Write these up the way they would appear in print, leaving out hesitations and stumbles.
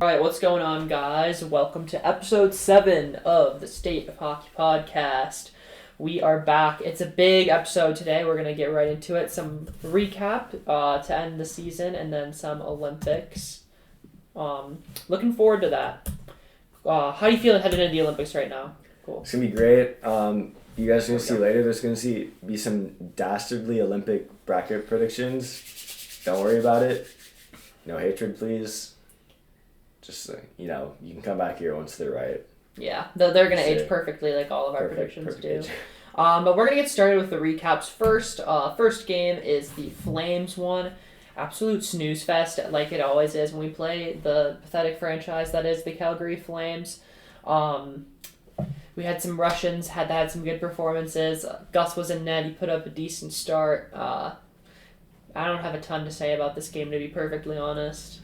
Alright, what's going on, guys? Welcome to episode 7 of the State of Hockey podcast. We are back. It's a big episode today. We're going to get right into it. Some recap to end the season and then some Olympics. Looking forward to that. How do you feel headed into the Olympics right now? Cool. It's going to be great. You guys are going to see later, there's going to be some dastardly Olympic bracket predictions. Don't worry about it. No hatred, please. Just, you can come back here once they're right. Yeah, they're going to age perfectly like all of our predictions do. But we're going to get started with the recaps first. First game is the Flames one. Absolute snooze fest, like it always is when we play the pathetic franchise that is the Calgary Flames. We had some Russians, had some good performances. Gus was in net. He put up a decent start. I don't have a ton to say about this game, to be perfectly honest.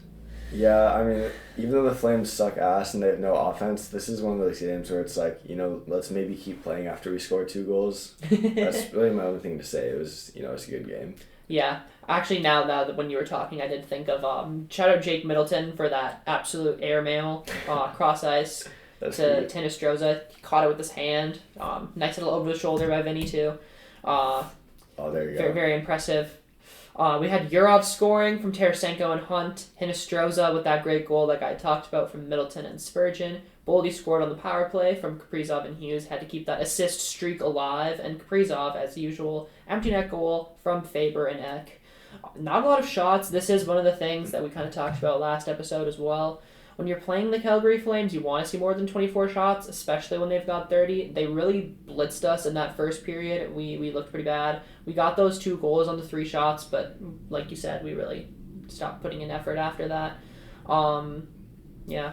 Yeah, I mean, even though the Flames suck ass and they have no offense, this is one of those games where it's like, let's maybe keep playing after we score 2 goals. That's really my only thing to say. It was, it's a good game. Yeah. Actually, now that when you were talking, I did think of shout out Jake Middleton for that absolute airmail cross ice to Hinostroza. He caught it with his hand. Nice little over the shoulder by Vinny too. Oh, there you go. Very, very impressive. We had Yurov scoring from Tarasenko and Hunt. Hinostroza with that great goal like I talked about from Middleton and Spurgeon. Boldy scored on the power play from Kaprizov and Hughes. Had to keep that assist streak alive. And Kaprizov, as usual, empty net goal from Faber and Ek. Not a lot of shots. This is one of the things that we kind of talked about last episode as well. When you're playing the Calgary Flames, you want to see more than 24 shots, especially when they've got 30. They really blitzed us in that first period. We looked pretty bad. We got those 2 goals on the 3 shots, but like you said, we really stopped putting in effort after that. Yeah,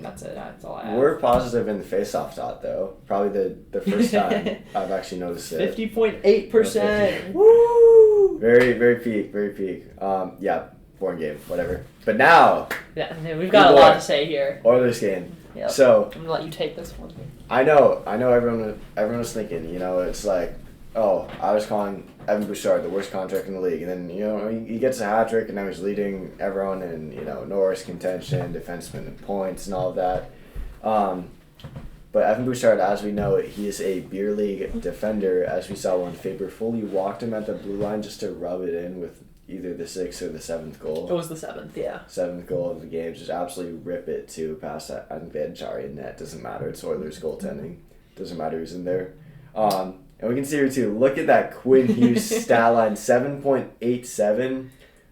that's it. That's all I have. We're positive in the face-off dot, though. Probably the first time I've actually noticed it. 50.8%. Woo! Very, very peak, very peak. Yeah. Boring game, whatever. But now... Yeah, we've got a lot to say here. Oilers game. Yep. So... I'm going to let you take this one. I know everyone was thinking, it's like, oh, I was calling Evan Bouchard the worst contract in the league. And then, he gets a hat trick and now he's leading everyone in, Norris contention, defenseman and points and all of that. But Evan Bouchard, as we know, he is a beer league defender, as we saw when Faber fully walked him at the blue line just to rub it in with either the 6th or the 7th goal. It was the 7th, yeah. 7th goal of the game. Just absolutely rip it to past that. I think they had Jari in net. Doesn't matter. It's Oilers goaltending. Doesn't matter who's in there. And we can see here too. Look at that Quinn Hughes stat line. 7.87.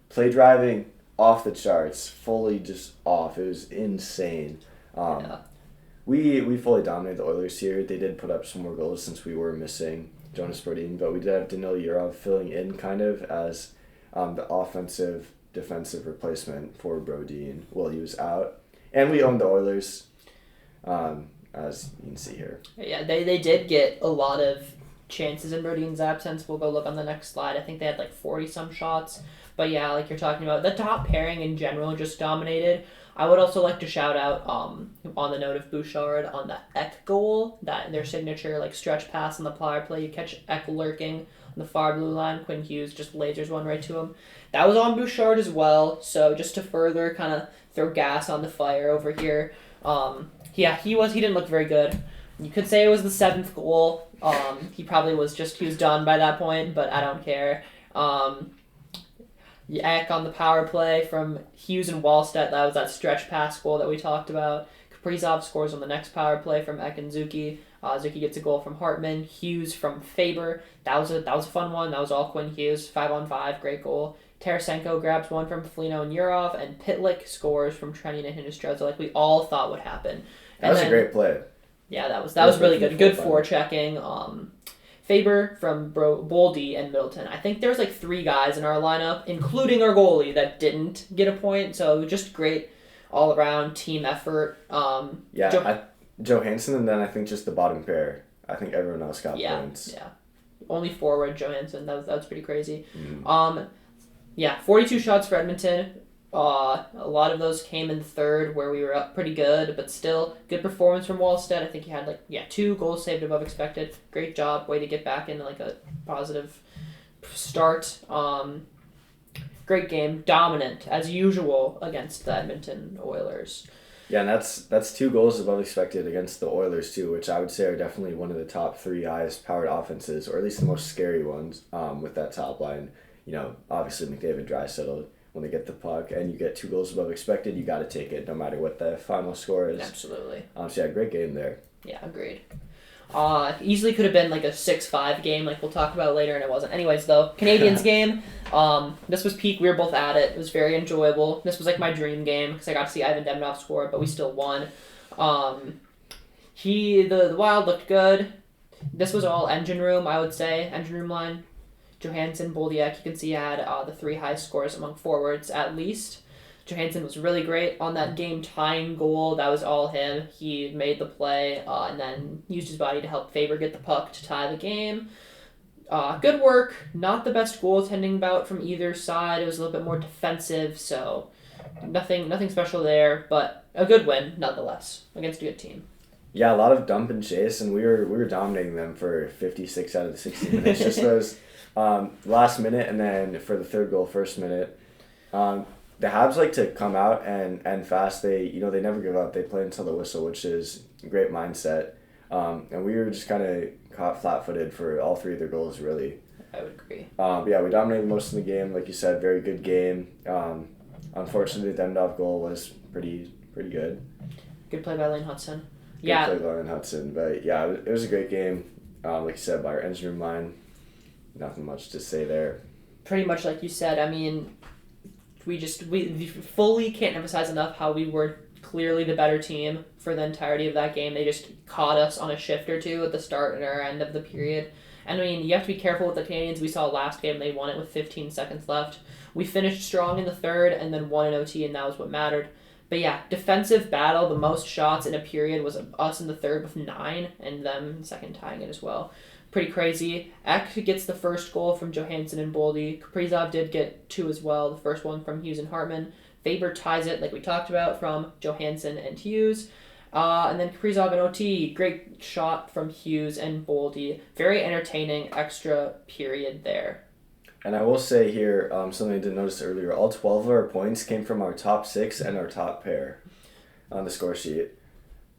Play driving off the charts. Fully just off. It was insane. Yeah. We fully dominated the Oilers here. They did put up some more goals since we were missing Jonas Brodin, but we did have Danil Yurov filling in kind of as the offensive defensive replacement for Brodin while he was out. And we owned the Oilers, as you can see here. Yeah, they did get a lot of chances in Brodin's absence. We'll go look on the next slide. I think they had like 40-some shots. But yeah, like you're talking about, the top pairing in general just dominated. I would also like to shout out, on the note of Bouchard, on the Ek goal, that their signature like stretch pass on the power play. You catch Ek lurking on the far blue line. Quinn Hughes just lasers one right to him. That was on Bouchard as well. So just to further kind of throw gas on the fire over here. Yeah, he didn't look very good. You could say it was the 7th goal. He probably was done by that point, but I don't care. Ek on the power play from Hughes and Wallstedt. That was that stretch pass goal that we talked about. Kaprizov scores on the next power play from Ek and Zuki. Zuki gets a goal from Hartman. Hughes from Faber. That was a fun one. That was all Quinn Hughes. 5-on-5, great goal. Tarasenko grabs one from Foligno and Yurov, and Pitlick scores from Trenin and Hinostroza, like we all thought would happen. That was a great play. Yeah, that was really good. Good forechecking. Faber from Boldy and Middleton. I think there's like 3 guys in our lineup, including our goalie, that didn't get a point. So just great all-around team effort. Johansson, and then I think just the bottom pair. I think everyone else got points. Yeah, only forward Johansson. That was pretty crazy. 42 shots for Edmonton. A lot of those came in the third where we were up pretty good, but still good performance from Wallstedt. I think he had 2 goals saved above expected. Great job. Way to get back into a positive start. great game, dominant as usual against the Edmonton Oilers. Yeah, and that's 2 goals above expected against the Oilers too, which I would say are definitely one of the top 3 highest powered offenses, or at least the most scary ones. With that top line, obviously McDavid, Draisaitl, when they get the puck and you get 2 goals above expected, you got to take it no matter what the final score is. Absolutely. So yeah, great game there. Yeah, agreed. Easily could have been like a 6-5 game, like we'll talk about later, and it wasn't. Anyways, though, Canadiens game. This was peak. We were both at it. It was very enjoyable. This was like my dream game because I got to see Ivan Demidov score, but we still won. The Wild looked good. This was all engine room, I would say. Engine room line. Johansson, Boldiak, you can see had the 3 highest scores among forwards at least. Johansson was really great on that game-tying goal. That was all him. He made the play and then used his body to help Faber get the puck to tie the game. Good work. Not the best goaltending bout from either side. It was a little bit more defensive, so nothing special there, but a good win nonetheless against a good team. Yeah, a lot of dump and chase, and we were dominating them for 56 out of the 60 minutes. Just those last minute, and then for the third goal, first minute. The Habs like to come out and fast. They they never give up. They play until the whistle, which is a great mindset. And we were just kind of caught flat-footed for all 3 of their goals, really. I would agree. Yeah, we dominated most of the game, like you said. Very good game. Unfortunately, the Demidov goal was pretty good. Good play by Lane Hudson. Good play by Lane Hudson, but yeah, it was a great game. Like you said, by our engine room line. Nothing much to say there. Pretty much like you said. I mean, we fully can't emphasize enough how we were clearly the better team for the entirety of that game. They just caught us on a shift or two at the start and our end of the period. And I mean, you have to be careful with the Canadiens. We saw last game they won it with 15 seconds left. We finished strong in the third and then won in OT, and that was what mattered. But yeah, defensive battle. The most shots in a period was us in the third with 9, and them in the second tying it as well. Pretty crazy. Ek gets the first goal from Johansson and Boldy. Kaprizov did get 2 as well. The first one from Hughes and Hartman. Faber ties it, like we talked about, from Johansson and Hughes. And then Kaprizov and OT. Great shot from Hughes and Boldy. Very entertaining extra period there. And I will say here, something I didn't notice earlier, all 12 of our points came from our top 6 and our top pair on the score sheet.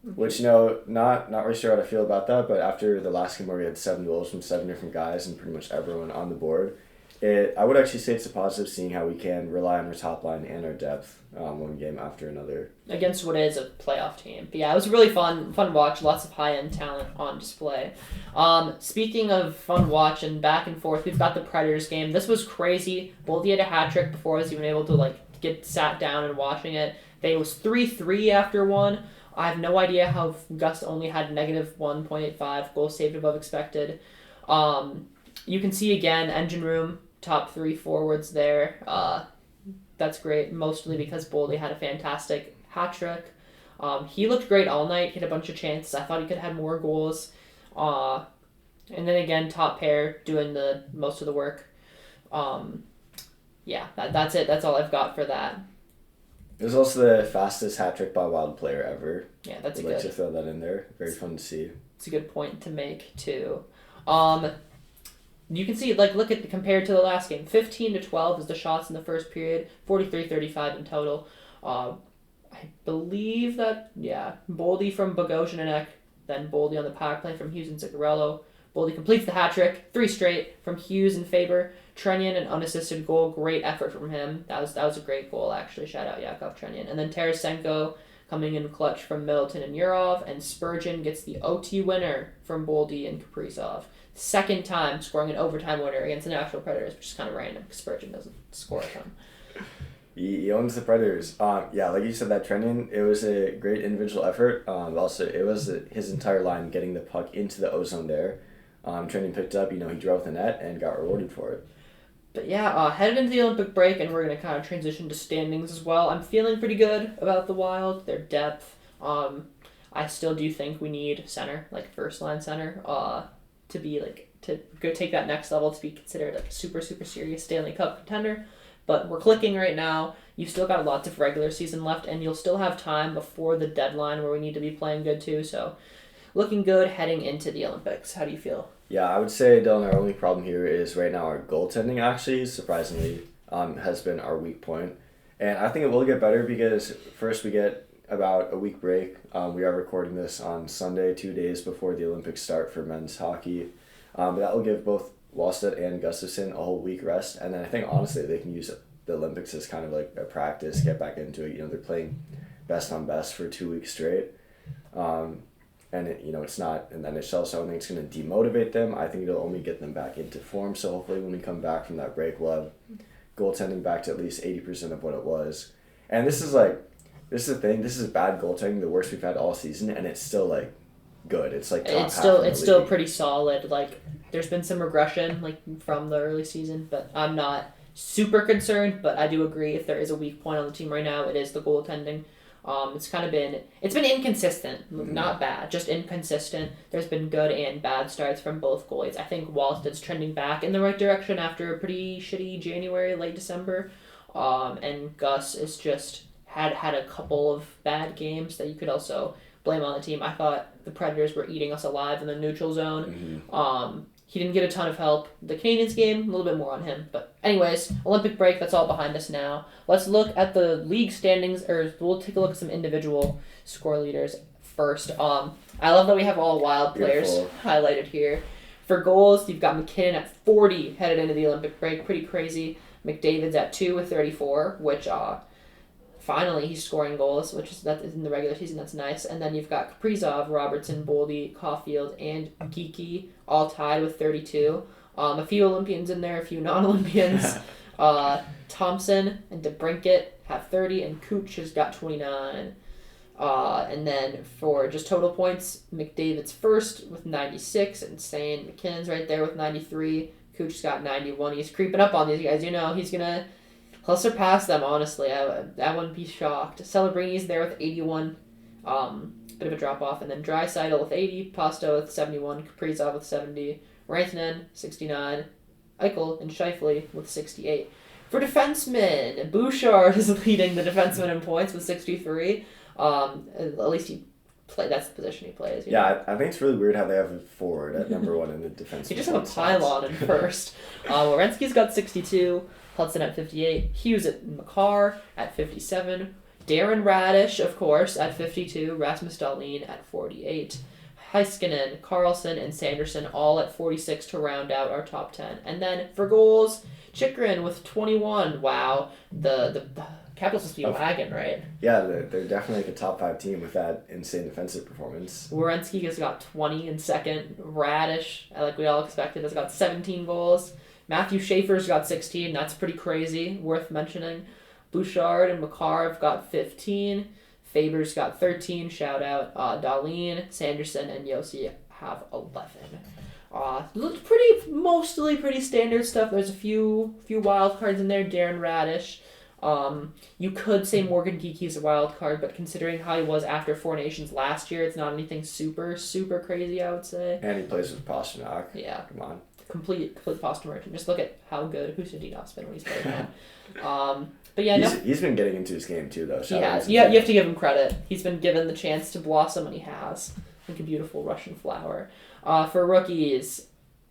Which, not really sure how to feel about that, but after the last game where we had 7 goals from 7 different guys and pretty much everyone on the board, I would actually say it's a positive seeing how we can rely on our top line and our depth one game after another. Against what is a playoff team. But yeah, it was really fun watch, lots of high-end talent on display. Speaking of fun watch and back and forth, we've got the Predators game. This was crazy. Boldy had a hat trick before I was even able to get sat down and watching it. It was 3-3 after one. I have no idea how Gus only had negative 1.85 goals saved above expected. You can see again, engine room, top 3 forwards there. That's great, mostly because Boldy had a fantastic hat trick. He looked great all night, hit a bunch of chances. I thought he could have had more goals. And then again, top pair doing the most of the work. That's it. That's all I've got for that. It was also the fastest hat trick by a Wild player ever. Yeah, that's I'd like to throw that in there. Very fun to see. It's a good point to make too. You can see look at compared to the last game. 15-12 is the shots in the first period. 43-35 in total. I believe that Boldy from Bogosian and Ek, then Boldy on the power play from Hughes and Zuccarello. Boldy completes the hat trick, 3 straight from Hughes and Faber. Trenyan, an unassisted goal, great effort from him. That was a great goal, actually. Shout out Yakov Trenyan. And then Tarasenko coming in clutch from Middleton and Yurov, and Spurgeon gets the OT winner from Boldy and Kaprizov. Second time scoring an overtime winner against the Nashville Predators, which is kind of random because Spurgeon doesn't score a ton. He owns the Predators. Like you said, that Trenyan, it was a great individual effort. Also, it was his entire line getting the puck into the ozone there. Trenyan picked up, he drove the net and got rewarded for it. But yeah, headed into the Olympic break, and we're going to kind of transition to standings as well. I'm feeling pretty good about the Wild, their depth. I still do think we need center, first line center, to be to go take that next level to be considered a super, super serious Stanley Cup contender. But we're clicking right now. You've still got lots of regular season left, and you'll still have time before the deadline where we need to be playing good too. So looking good heading into the Olympics. How do you feel? Yeah, I would say, Dylan, our only problem here is right now our goaltending, actually, surprisingly. has been our weak point. And I think it will get better because first we get about a week break. We are recording this on Sunday, 2 days before the Olympics start for men's hockey. But that will give both Wallstedt and Gustafsson a whole week rest. And then I think, honestly, they can use the Olympics as kind of like a practice, get back into it. They're playing best on best for 2 weeks straight. And it's not in the NHL, so I don't think it's going to demotivate them. I think it'll only get them back into form. So hopefully when we come back from that break, we'll have goaltending back to at least 80% of what it was. And this is the thing. This is bad goaltending, the worst we've had all season, and it's still like good. It's like top it's still pretty solid. Like there's been some regression like from the early season, but I'm not super concerned. But I do agree if there is a weak point on the team right now, it is the goaltending. It's been inconsistent, not bad, just inconsistent. There's been good and bad starts from both goalies. I think Wallsted's trending back in the right direction after a pretty shitty January, late December, and Gus is just had a couple of bad games that you could also blame on the team. I thought the Predators were eating us alive in the neutral zone. He didn't get a ton of help. The Canadiens game, a little bit more on him. But anyways, Olympic break, that's all behind us now. Let's look at the league standings, or we'll take a look at some individual score leaders first. I love that we have all Wild players highlighted here. For goals, you've got McKinnon at 40 headed into the Olympic break. Pretty crazy. McDavid's at 2 with 34, which finally he's scoring goals, that is in the regular season. That's nice. And then you've got Kaprizov, Robertson, Boldy, Caulfield, and Geeky all tied with 32. A few Olympians in there, a few non-Olympians. Thompson and DeBrincat have 30, and Cooch has got 29. And then for just total points, McDavid's first with 96, insane. McKinnon's right there with 93. Cooch's got 91. He's creeping up on these guys. He'll surpass them, honestly. I wouldn't be shocked. Celebrini's there with 81. Bit of a drop-off. And then Draisaitl with 80. Pasta with 71. Kaprizov with 70. Rantanen, 69. Eichel and Scheifele with 68. For defensemen, Bouchard is leading the defensemen in points with 63. At least that's the position he plays. I think it's really weird how they have a forward at number one in the defense. He just have a pylon in first. Werenski's got 62. Hudson at 58. Hughes at Makar at 57. Darren Radish, of course, at 52. Rasmus Dahlin at 48. Heiskanen, Carlson, and Sanderson all at 46 to round out our top 10. And then for goals, Chychrun with 21. Wow. The Capitals must be a wagon, right? Yeah, they're definitely like a top 5 team with that insane defensive performance. Werenski has got 20 in second. Radish, like we all expected, has got 17 goals. Matthew Schaefer's got 16. That's pretty crazy. Worth mentioning. Bouchard and Makar have got 15. Faber's got 13. Shout out. Dahlin, Sanderson, and Yossi have 11. Mostly pretty standard stuff. There's a few wild cards in there. Darren Radish. You could say Morgan Geeky's a wild card, but considering how he was after Four Nations last year, it's not anything super, super crazy, I would say. And he plays with Pasternak. Yeah. Come on. Complete post merchant. Just look at how good Husadinov's been when he's played now. He's been getting into his game too, though. He has. You have to give him credit. He's been given the chance to blossom, and he has. Like a beautiful Russian flower. For rookies,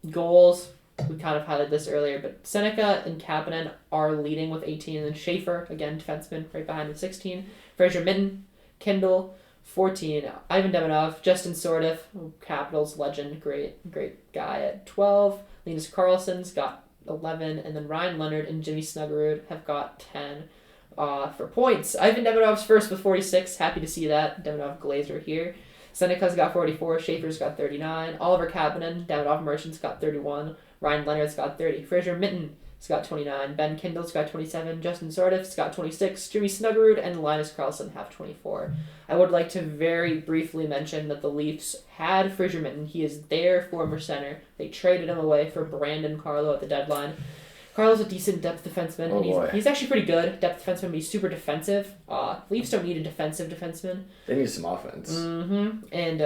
goals, we kind of highlighted this earlier, but Seneca and Kapanen are leading with 18, and then Schaefer, again, defenseman, right behind with 16. Fraser Minten, Kindle, 14. Ivan Demonov, Justin Sordiff, Capitals legend, great guy at 12. Linus Carlson's got 11, and then Ryan Leonard and Jimmy Snuggerud have got 10. For points, Ivan Demonov's first with 46. Happy to see that. Demonov Glazer here. Seneca's got 44. Schaefer's got 39. Oliver Kapanen, Demonov Merchant's got 31. Ryan Leonard's got 30. Fraser Minten's got 29. Ben Kindle's got 27. Justin Sordiff's got 26. Jimmy Snuggerud and Linus Carlson have 24. I would like to very briefly mention that the Leafs had Fraser Minten. He is their former center. They traded him away for Brandon Carlo at the deadline. Carlo's a decent depth defenseman, and he's actually pretty good. Depth defenseman, but he's super defensive. Leafs don't need a defensive defenseman. They need some offense. And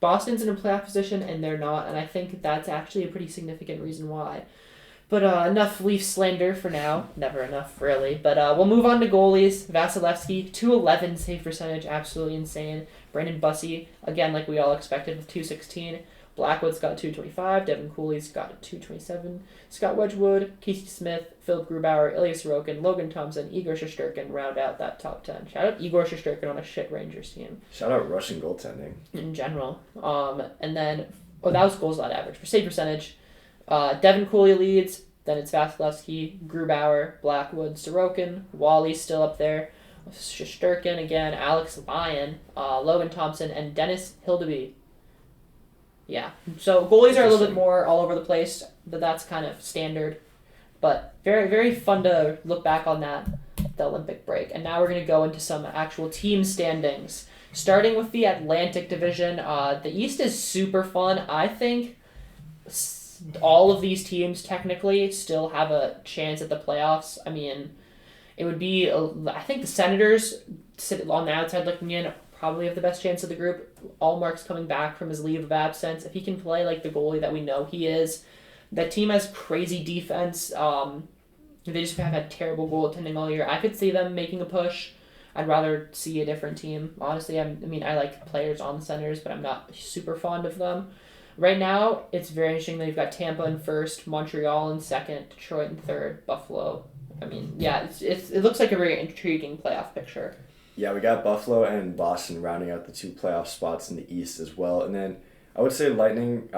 Boston's in a playoff position, and they're not, and I think that's actually a pretty significant reason why. But enough Leaf slander for now. Never enough, really. But we'll move on to goalies. Vasilevsky, 211 save percentage, absolutely insane. Brandon Bussey, again, like we all expected, with 216. Blackwood's got 225. Devin Cooley's got 227. Scott Wedgwood, Casey Smith, Philip Grubauer, Ilya Sorokin, Logan Thompson, Igor Shesterkin round out that top 10. Shout out Igor Shesterkin on a shit Rangers team. Shout out Russian goaltending. In general. And then, that was goals allowed average. For save percentage, Devin Cooley leads. Then it's Vasilevsky, Grubauer, Blackwood, Sorokin. Wally's still up there. Shesterkin again, Alex Lyon, Logan Thompson, and Dennis Hildeby. Yeah. So goalies are a little bit more all over the place, but that's kind of standard. But very, very fun to look back on the Olympic break. And now we're going to go into some actual team standings. Starting with the Atlantic Division, the East is super fun. I think all of these teams technically still have a chance at the playoffs. I mean, it would be, I think the Senators sit on the outside looking in, probably have the best chance of the group. Allmark's coming back from his leave of absence. If he can play like the goalie that we know he is, that team has crazy defense. They just have had terrible goaltending all year. I could see them making a push. I'd rather see a different team. Honestly, I like players on the Senators, but I'm not super fond of them. Right now, it's very interesting that you've got Tampa in first, Montreal in second, Detroit in third, Buffalo. I mean, yeah, it looks like a very intriguing playoff picture. Yeah, we got Buffalo and Boston rounding out the 2 playoff spots in the East as well. And then I would say Lightning,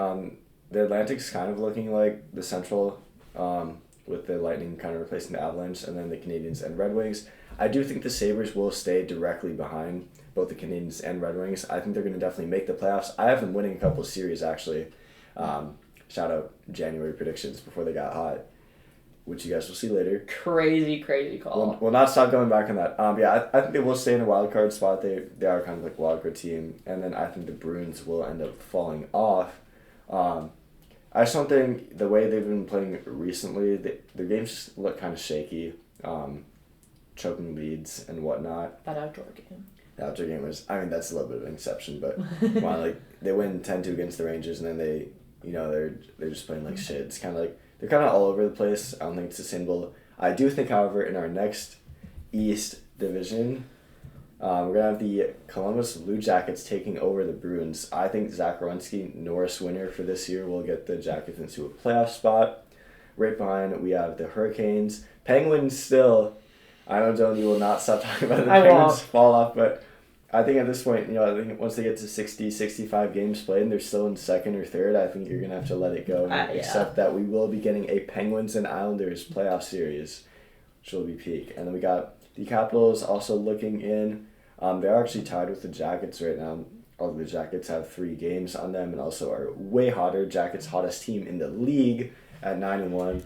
the Atlantic's kind of looking like the Central, with the Lightning kind of replacing the Avalanche, and then the Canadiens and Red Wings. I do think the Sabres will stay directly behind both the Canadiens and Red Wings. I think they're going to definitely make the playoffs. I have them winning a couple of series, actually. Shout out January predictions before they got hot, which you guys will see later. Crazy call. We'll not stop going back on that. I think they will stay in a wild card spot. They are kind of like a wild card team. And then I think the Bruins will end up falling off. I just don't think the way they've been playing recently, their games just look kind of shaky. Choking leads and whatnot. That outdoor game. The outdoor game was, that's a little bit of an exception, but they win 10-2 against the Rangers, and then they're just playing like shit. It's kind of like, they're kind of all over the place. I don't think it's sustainable. I do think, however, in our next East division, we're going to have the Columbus Blue Jackets taking over the Bruins. I think Zach Werenski, Norris winner for this year, will get the Jackets into a playoff spot. Right behind, we have the Hurricanes. Penguins still, I know, Joan, you will not stop talking about the Penguins fall off, but I think at this point, I think once they get to 60, 65 games played and they're still in second or third, I think you're going to have to let it go and accept that we will be getting a Penguins and Islanders playoff series, which will be peak. And then we got the Capitals also looking in. They're actually tied with the Jackets right now. Although the Jackets have 3 games on them and also are way hotter. Jackets hottest team in the league at 9-1. And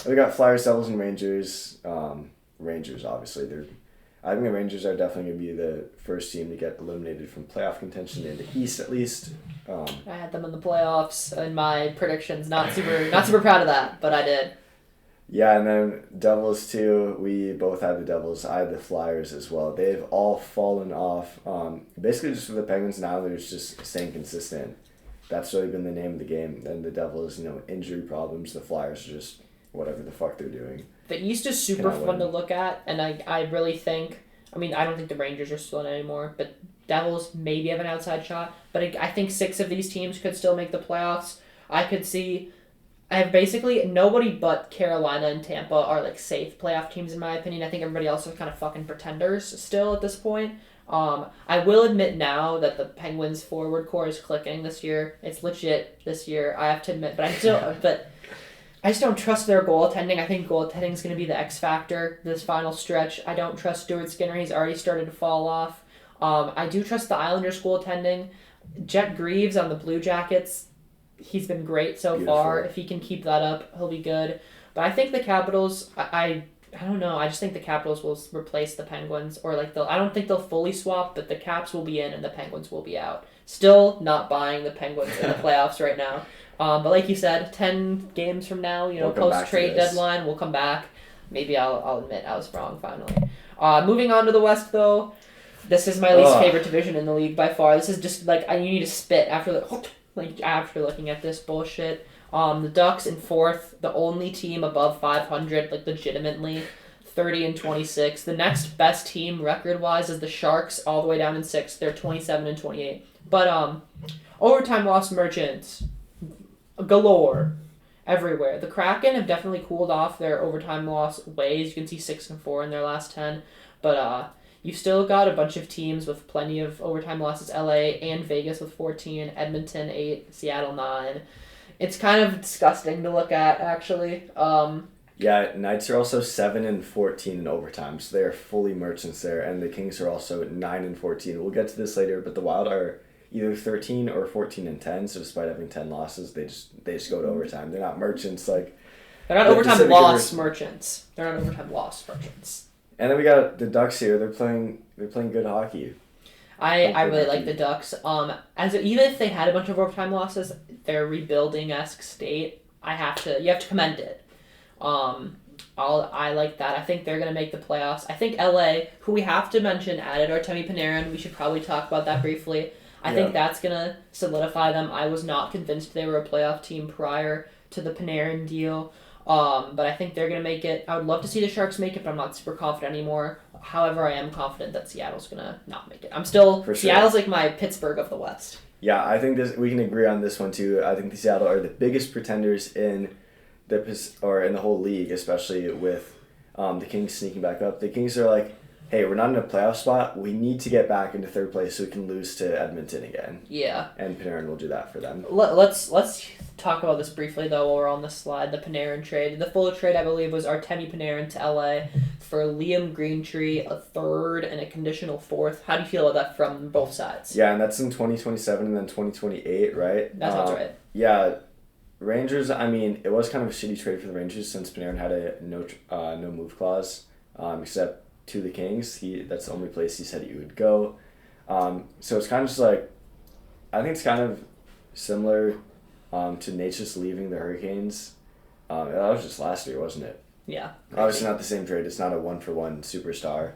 we got Flyers, Devils, and Rangers. Rangers, obviously, I think the Rangers are definitely going to be the first team to get eliminated from playoff contention in the East, at least. I had them in the playoffs in my predictions. Not super proud of that, but I did. Yeah, and then Devils too. We both had the Devils. I had the Flyers as well. They've all fallen off. Basically, just for the Penguins and Islanders just staying consistent. That's really been the name of the game. And the Devils, injury problems. The Flyers are just whatever the fuck they're doing. The East is super fun to look at, and I really think, I don't think the Rangers are still in it anymore, but Devils maybe have an outside shot, but I think 6 of these teams could still make the playoffs. I have basically nobody but Carolina and Tampa are like safe playoff teams in my opinion. I think everybody else is kind of fucking pretenders still at this point. I will admit now that the Penguins forward core is clicking this year. It's legit this year, I have to admit, but I just don't trust their goaltending. I think goaltending is going to be the X factor this final stretch. I don't trust Stuart Skinner. He's already started to fall off. I do trust the Islanders' goaltending. Jet Greaves on the Blue Jackets, he's been great so far. If he can keep that up, he'll be good. But I think the Capitals, I don't know. I just think the Capitals will replace the Penguins, or I don't think they'll fully swap, but the Caps will be in and the Penguins will be out. Still not buying the Penguins in the playoffs right now. But like you said, 10 games from now, post-trade deadline, we'll come back. Maybe I'll admit I was wrong finally. Moving on to the West, though, this is my least favorite division in the league by far. This is just you need to spit after looking at this bullshit. The Ducks in 4th, the only team above 500, legitimately, 30-26. The next best team record-wise is the Sharks, all the way down in 6th. They're 27-28. But overtime loss merchants. galore everywhere. The Kraken have definitely cooled off their overtime loss ways. You can see 6-4 in their last 10, but you've still got a bunch of teams with plenty of overtime losses. LA and Vegas with 14, Edmonton 8, Seattle 9. It's kind of disgusting to look at, actually. Yeah, Knights are also 7-14 in overtime, so they are fully merchants there, and the Kings are also 9-14. We'll get to this later, but the Wild are either 13 or 14-10. So despite having 10 losses, they just go to overtime. They're not merchants like. They're not overtime loss merchants. They're not overtime loss merchants. And then we got the Ducks here. They're playing good hockey. I really like the Ducks. Even if they had a bunch of overtime losses, their rebuilding-esque state, you have to commend it. I like that. I think they're going to make the playoffs. I think LA, who we have to mention, added Artemi Panarin. We should probably talk about that briefly. I think that's going to solidify them. I was not convinced they were a playoff team prior to the Panarin deal. But I think they're going to make it. I would love to see the Sharks make it, but I'm not super confident anymore. However, I am confident that Seattle's going to not make it. I'm still... Seattle's like my Pittsburgh of the West. Yeah, I think we can agree on this one too. I think the Seattle are the biggest pretenders in the whole league, especially with the Kings sneaking back up. The Kings are like, hey, we're not in a playoff spot. We need to get back into third place so we can lose to Edmonton again. Yeah. And Panarin will do that for them. Let's talk about this briefly, though, while we're on this slide. The Panarin trade. The full trade, I believe, was Artemi Panarin to LA for Liam Greentree, a third, and a conditional fourth. How do you feel about that from both sides? Yeah, and that's in 2027 and then 2028, right? That sounds right. Yeah. Rangers, I mean, it was kind of a shitty trade for the Rangers since Panarin had a no move clause, except to the Kings. That's the only place he said he would go. So it's kind of just like, I think it's kind of similar to Nate just leaving the Hurricanes. That was just last year, wasn't it? Yeah. Obviously not the same trade. It's not a 1-for-1 superstar.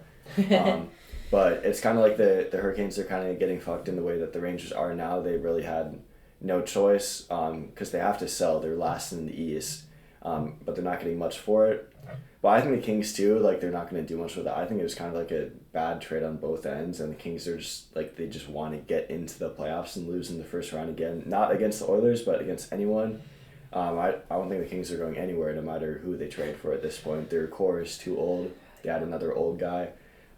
But it's kind of like the Hurricanes are kind of getting fucked in the way that the Rangers are now. They really had no choice because they have to sell. They're last in the East, but they're not getting much for it. But I think the Kings too, like they're not going to do much with it. I think it was kind of like a bad trade on both ends, and the Kings are just like they just want to get into the playoffs and lose in the first round again. Not against the Oilers, but against anyone. I don't think the Kings are going anywhere, no matter who they trade for at this point. Their core is too old. They had another old guy.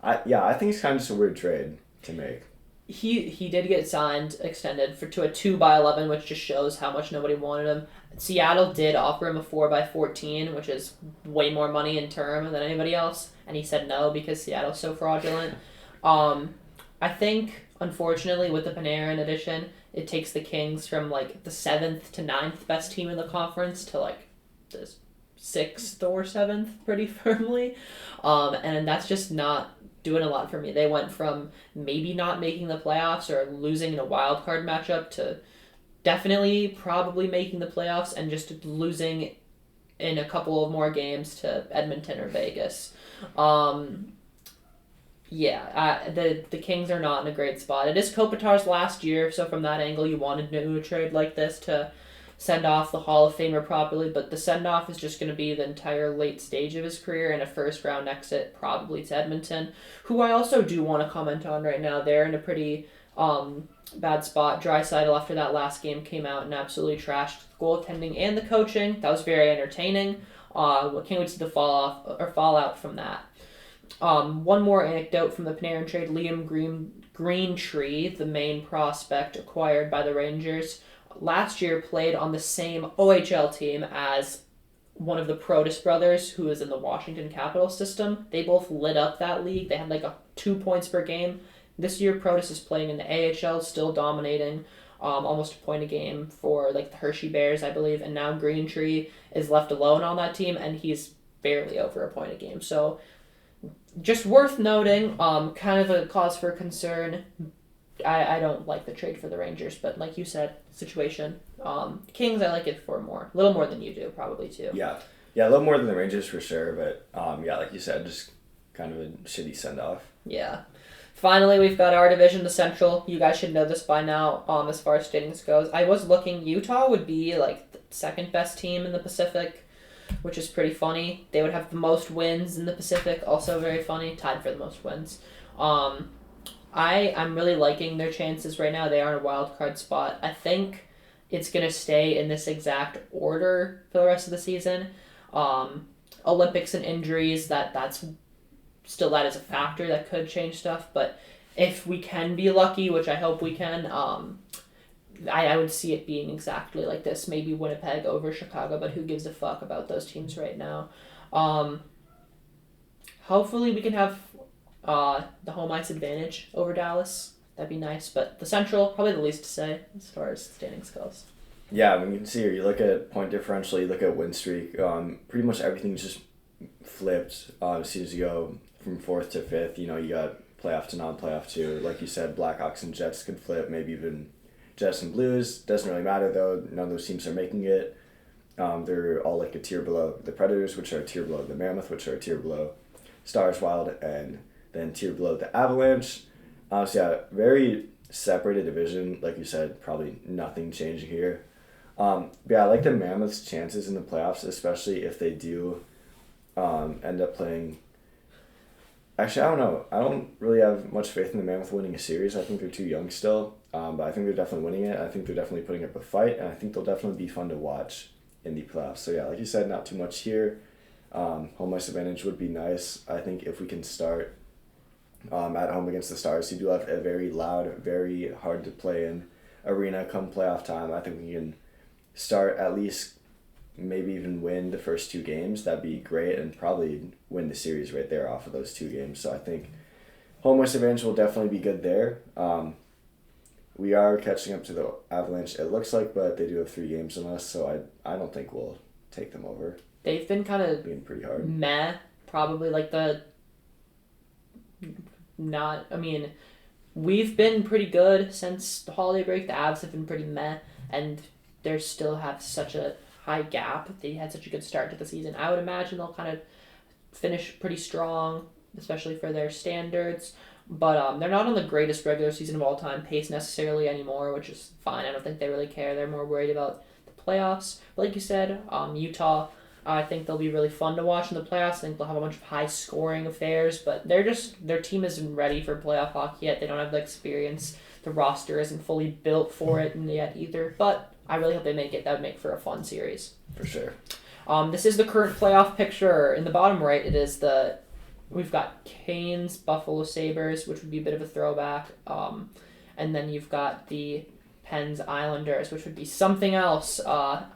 I think it's kind of just a weird trade to make. He did get extended to a 2x11, which just shows how much nobody wanted him. Seattle did offer him a 4x14, which is way more money in term than anybody else, and he said no because Seattle's so fraudulent. I think, unfortunately, with the Panarin addition, it takes the Kings from like the 7th to 9th best team in the conference to like the 6th or 7th pretty firmly, and that's just not doing a lot for me. They went from maybe not making the playoffs or losing in a wild card matchup to definitely probably making the playoffs and just losing in a couple of more games to Edmonton or Vegas. The Kings are not in a great spot. It is Kopitar's last year, so from that angle you wanted to do a trade like this to send off the Hall of Famer properly, but the send-off is just going to be the entire late stage of his career and a first-round exit probably to Edmonton, who I also do want to comment on right now. They're in a pretty bad spot. Draisaitl, after that last game, came out and absolutely trashed the goaltending and the coaching. That was very entertaining. Can't wait to see the fallout from that. One more anecdote from the Panarin trade. Liam Greentree, the main prospect acquired by the Rangers, last year played on the same OHL team as one of the Protas brothers who is in the Washington Capitals system. They both lit up that league. They had like 2 points per game. This year Protas is playing in the AHL, still dominating, almost a point a game for like the Hershey Bears, I believe. And now Greentree is left alone on that team, and he's barely over a point a game. So just worth noting, kind of a cause for concern. I don't like the trade for the Rangers, but like you said, situation. Kings, I like it for a little more than you do, probably too. Yeah, a little more than the Rangers for sure, but like you said, just kind of a shitty send-off. Yeah. Finally, we've got our division, the Central. You guys should know this by now, as far as standings goes. I was looking, Utah would be like the second best team in the Pacific, which is pretty funny. They would have the most wins in the Pacific, also very funny, tied for the most wins. I'm really liking their chances right now. They are in a wild card spot. I think it's going to stay in this exact order for the rest of the season. Olympics and injuries, that is a factor that could change stuff, but if we can be lucky, which I hope we can, I would see it being exactly like this. Maybe Winnipeg over Chicago, but who gives a fuck about those teams right now? Hopefully we can have the home ice advantage over Dallas. That'd be nice. But the Central, probably the least to say as far as standings goes. Yeah, I mean, you can see here, you look at point differential, you look at win streak, pretty much everything's just flipped as soon as you go from 4th to 5th. You know, you got playoff to non-playoff too. Like you said, Blackhawks and Jets could flip, maybe even Jets and Blues. Doesn't really matter though. None of those teams are making it. They're all like a tier below the Predators, which are a tier below the Mammoth, which are a tier below Stars, Wild, and then tier below the Avalanche. So yeah, very separated division. Like you said, probably nothing changing here. But yeah, I like the Mammoth's chances in the playoffs, especially if they do end up playing. Actually, I don't know. I don't really have much faith in the Mammoth winning a series. I think they're too young still. But I think they're definitely winning it. I think they're definitely putting up a fight, and I think they'll definitely be fun to watch in the playoffs. So yeah, like you said, not too much here. Home ice advantage would be nice. I think if we can start at home against the Stars, who do have a very loud, very hard to play in arena come playoff time. I think we can start at least maybe even win the first 2 games. That'd be great, and probably win the series right there off of those 2 games. So I think home ice advantage will definitely be good there. We are catching up to the Avalanche, it looks like, but they do have 3 games on us, so I don't think we'll take them over. They've been kind of being pretty hard. Meh, probably like we've been pretty good since the holiday break. The Avs have been pretty meh, and they still have such a high gap. They had such a good start to the season. I would imagine they'll kind of finish pretty strong, especially for their standards. But they're not on the greatest regular season of all time pace necessarily anymore, which is fine. I don't think they really care. They're more worried about the playoffs. But like you said, Utah, I think they'll be really fun to watch in the playoffs. I think they'll have a bunch of high-scoring affairs, but their team isn't ready for playoff hockey yet. They don't have the experience. The roster isn't fully built for it yet either. But I really hope they make it. That would make for a fun series. For sure. This is the current playoff picture. In the bottom right, we've got Canes, Buffalo Sabres, which would be a bit of a throwback. And then you've got the Pens Islanders, which would be something else. Oh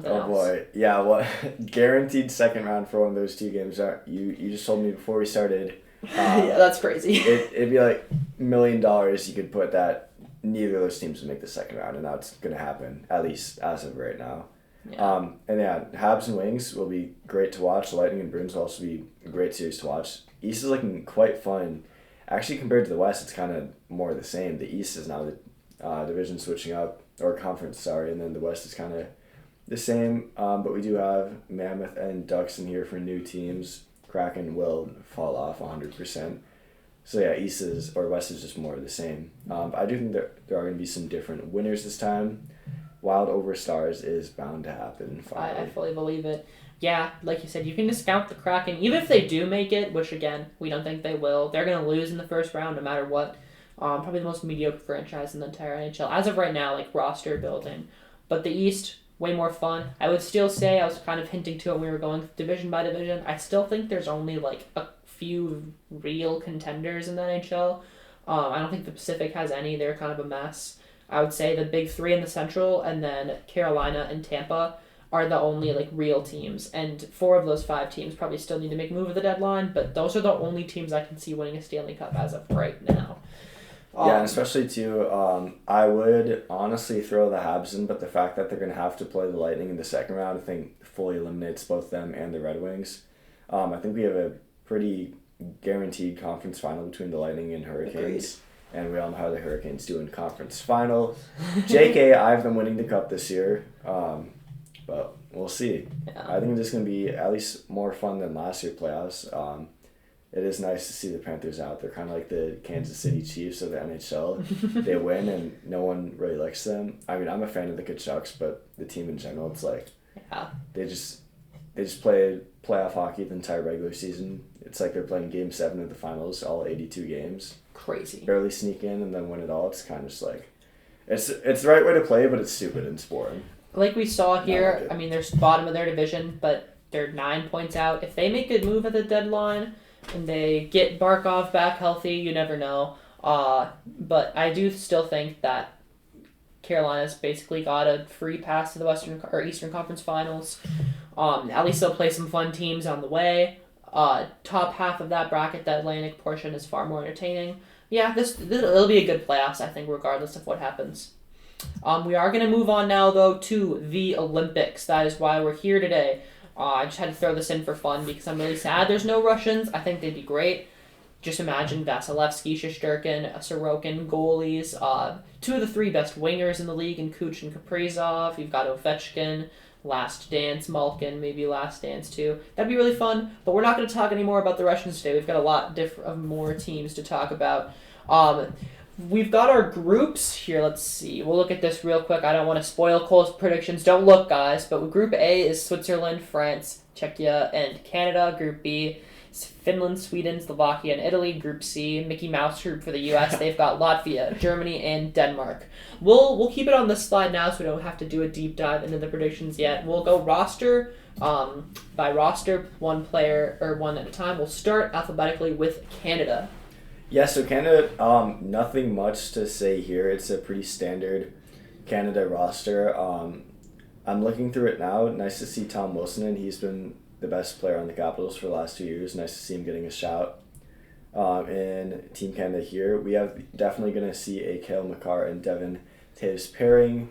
boy, yeah. Well, guaranteed second round for one of those 2 games. You just told me before we started. Yeah, that's crazy. It'd be like $1 million. You could put that neither of those teams would make the second round, and that's gonna happen at least as of right now. Yeah. And yeah, Habs and Wings will be great to watch. Lightning and Bruins will also be a great series to watch. East is looking quite fun. Actually, compared to the West, it's kind of more the same. The East is now the division switching up, or conference, sorry, and then the West is kind of the same. But we do have Mammoth and Ducks in here for new teams. Kraken will fall off 100%. So yeah, West is just more of the same. I do think there are going to be some different winners this time. Wild over Stars is bound to happen. I fully believe it. Yeah, like you said, you can discount the Kraken. Even if they do make it, which again, we don't think they will, they're going to lose in the first round no matter what. Probably the most mediocre franchise in the entire NHL. As of right now, like roster building. But the East, way more fun. I would still say, I was kind of hinting to it when we were going division by division, I still think there's only like a few real contenders in the NHL. I don't think the Pacific has any. They're kind of a mess. I would say the big 3 in the Central, and then Carolina and Tampa are the only like real teams. And 4 of those 5 teams probably still need to make a move at the deadline, but those are the only teams I can see winning a Stanley Cup as of right now. Yeah, and especially too, I would honestly throw the Habs in, but the fact that they're going to have to play the Lightning in the second round, I think fully eliminates both them and the Red Wings. I think we have a pretty guaranteed conference final between the Lightning and Hurricanes. Agreed. And we all know how the Hurricanes do in conference final. JK, I have them winning the cup this year, but we'll see. Yeah. I think it's going to be at least more fun than last year's playoffs. It is nice to see the Panthers out. They're kind of like the Kansas City Chiefs of the NHL. They win, and no one really likes them. I mean, I'm a fan of the Canucks, but the team in general, it's like they just play playoff hockey the entire regular season. It's like they're playing Game 7 of the finals, all 82 games. Crazy. Barely sneak in and then win it all. It's kind of just like, It's the right way to play, but it's stupid and boring. Like we saw here, like it. I mean, they're bottom of their division, but they're 9 points out. If they make a move at the deadline and they get Barkov back healthy, you never know. But I do still think that Carolina's basically got a free pass to the Western or Eastern Conference Finals. At least they'll play some fun teams on the way. Top half of that bracket, the Atlantic portion, is far more entertaining. Yeah, it'll be a good playoffs, I think, regardless of what happens. We are going to move on now, though, to the Olympics. That is why we're here today. I just had to throw this in for fun because I'm really sad there's no Russians. I think they'd be great. Just imagine Vasilevsky, Shesterkin, Sorokin, goalies. Two of the three best wingers in the league in Kuch and Kaprizov. You've got Ovechkin, Last Dance, Malkin, maybe Last Dance too. That'd be really fun, but we're not going to talk anymore about the Russians today. We've got a lot of more teams to talk about. We've got our groups here. Let's see. We'll look at this real quick. I don't want to spoil Cole's predictions. Don't look, guys. But Group A is Switzerland, France, Czechia, and Canada. Group B is Finland, Sweden, Slovakia, and Italy. Group C, Mickey Mouse group for the U.S. They've got Latvia, Germany, and Denmark. We'll keep it on this slide now so we don't have to do a deep dive into the predictions yet. We'll go roster by roster, one player or one at a time. We'll start alphabetically with Canada. Yeah, so Canada, nothing much to say here. It's a pretty standard Canada roster. I'm looking through it now. Nice to see Tom Wilsonen. He's been the best player on the Capitals for the last 2 years. Nice to see him getting a shout in Team Canada here. We have definitely going to see a Cale Makar and Devin Taves pairing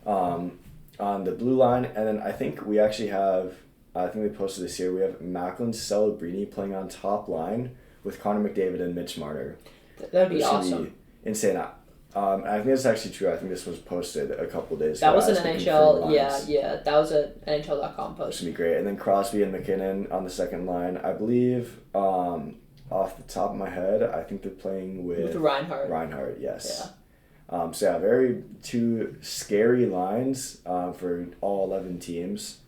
on the blue line. And then I think we actually have, I think we posted this here, we have Macklin Celebrini playing on top line with Connor McDavid and Mitch Marner. That'd be awesome. Be insane. I think it's actually true. I think this was posted a couple days ago. That was an NHL, yeah. That was an NHL.com post. This would be great. And then Crosby and McKinnon on the second line. I believe, off the top of my head, I think they're playing with Reinhart. Reinhart, yes. Yeah. So yeah, very two scary lines for all 11 teams.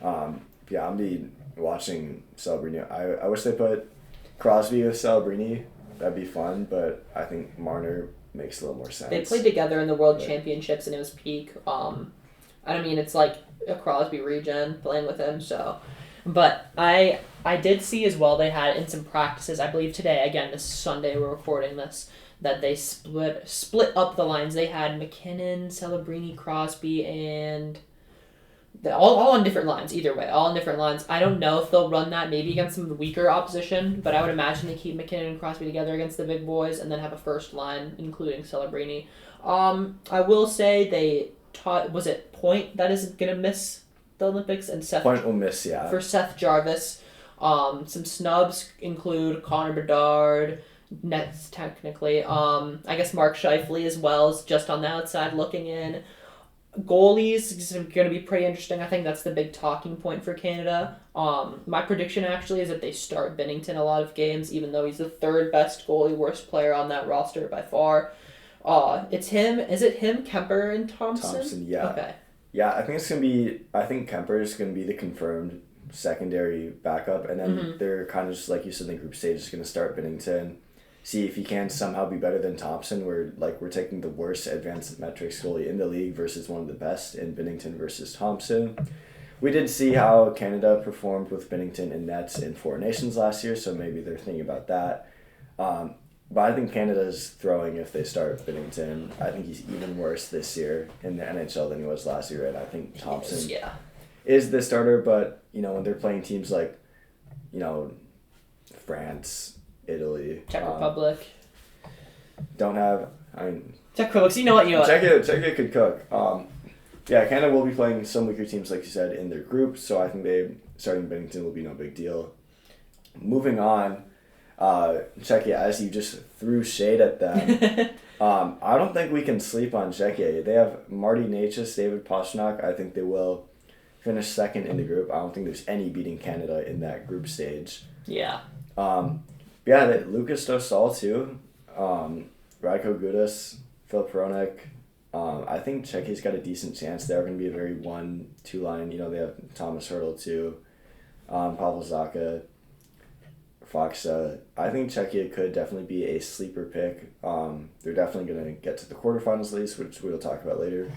Yeah, I'm be watching Celebrini. I wish they put Crosby with Celebrini. That'd be fun, but I think Marner makes a little more sense. They played together in the World Championships, and it was peak. I mean, it's like a Crosby regen playing with him, so. But I did see as well they had in some practices, I believe today, again, this Sunday we're recording this, that they split up the lines. They had McKinnon, Celebrini, Crosby, and all on different lines, either way, all on different lines. I don't know if they'll run that maybe against some of the weaker opposition, but I would imagine they keep McKinnon and Crosby together against the big boys and then have a first line, including Celebrini. I will say they taught, was it Point that is going to miss the Olympics? And Seth Point will miss, yeah. For Seth Jarvis. Some snubs include Connor Bedard, Nets technically. I guess Mark Scheifele as well is just on the outside looking in. Goalies is going to be pretty interesting. I think that's the big talking point for Canada. My prediction actually is that they start Binnington a lot of games, even though he's the third best goalie, worst player on that roster by far. It's him. Is it him, Kemper, and Thompson? Thompson, yeah. Okay. Yeah, I think it's going to be, I think Kemper's going to be the confirmed secondary backup, and then they're kind of just, like you said, in the group stage, just going to start Binnington. See if he can somehow be better than Thompson. We're taking the worst advanced metrics goalie in the league versus one of the best in Binnington versus Thompson. We did see how Canada performed with Binnington and Nets in Four Nations last year, so maybe they're thinking about that. But I think Canada's throwing if they start Binnington. I think he's even worse this year in the NHL than he was last year, and I think Thompson is the starter. But when they're playing teams like, France, Italy, Czech Republic. Czech Republic. You know what? Czechia could cook. Yeah, Canada will be playing some weaker teams, like you said, in their group. So I think starting Binnington will be no big deal. Moving on, Czechia, as you just threw shade at them. I don't think we can sleep on Czechia. They have Marty Necas, David Pastrnak. I think they will finish second in the group. I don't think there's any beating Canada in that group stage. Yeah. Yeah, Lucas Dostal too, Radko Gudas, Filip Hronek. I think Czechia's got a decent chance. They're going to be a very 1-2 line. They have Thomas Hertl too, Pavel Zacha. Fox. I think Czechia could definitely be a sleeper pick. They're definitely going to get to the quarterfinals at least, which we'll talk about later.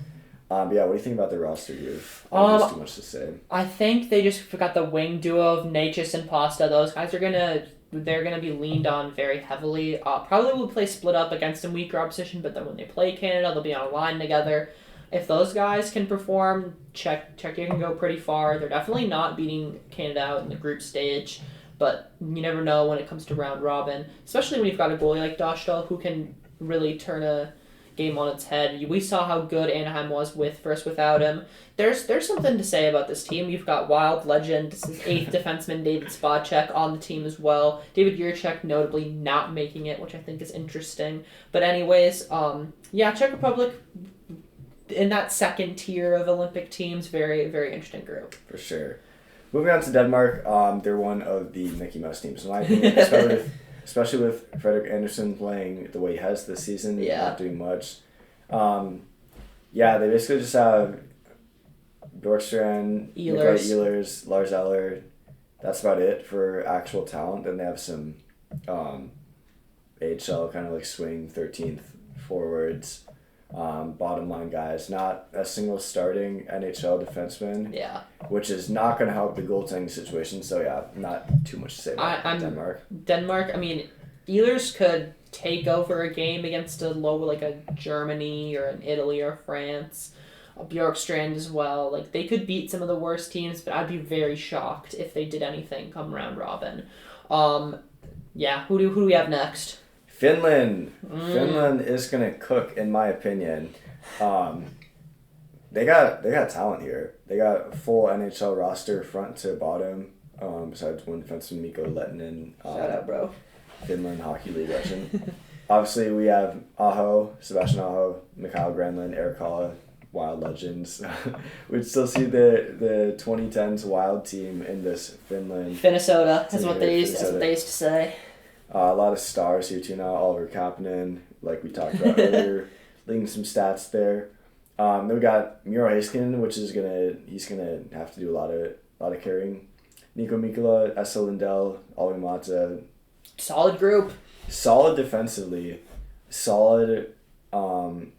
But yeah, what do you think about their roster here? There's too much to say. I think they just got the wing duo of Natchez and Pasta. Those guys are they're gonna be leaned on very heavily. Probably will play split up against some weaker opposition, but then when they play Canada, they'll be on a line together. If those guys can perform, Czechia can go pretty far. They're definitely not beating Canada out in the group stage, but you never know when it comes to round robin, especially when you've got a goalie like Dostal who can really turn a game on its head. We saw how good Anaheim was without him. There's something to say about this team. You've got Wild legend, this is 8th defenseman David Spacek on the team as well. David Jiricek notably not making it, which I think is interesting. But anyways, Czech Republic in that second tier of Olympic teams, very, very interesting group. For sure. Moving on to Denmark, they're one of the Mickey Mouse teams, in my opinion, especially with Frederik Andersen playing the way he has this season, not doing much. They basically just have Bjorkstrand, Ehlers, Lars Eller. That's about it for actual talent. Then they have some AHL kind of like swing 13th forwards, bottom line guys. Not a single starting NHL defenseman. Yeah. Which is not going to help the goaltending situation. So yeah, not too much to say about Denmark. Denmark, I mean, Ehlers could take over a game against a like a Germany or an Italy or France. Bjorkstrand as well. Like, they could beat some of the worst teams, but I'd be very shocked if they did anything come round robin. Who do we have next? Finland. Finland is gonna cook, in my opinion. They got talent here. They got a full NHL roster front to bottom. Besides one defenseman, Mikko Lehtinen. Shout out, bro. Finland Hockey League legend. Obviously, we have Sebastian Aho, Mikhail Granlund, Erik Haula, Wild legends. We'd still see the 2010s Wild team in this Finland. That's what they used to say. A lot of stars here too now. Oliver Kapanen, like we talked about earlier, leading some stats there. Then we got Miro Heiskanen, which is he's gonna have to do a lot of carrying. Nico Mikkola, Esa Lindell, Olli Mata. Solid group. Solid defensively. Solid. Solid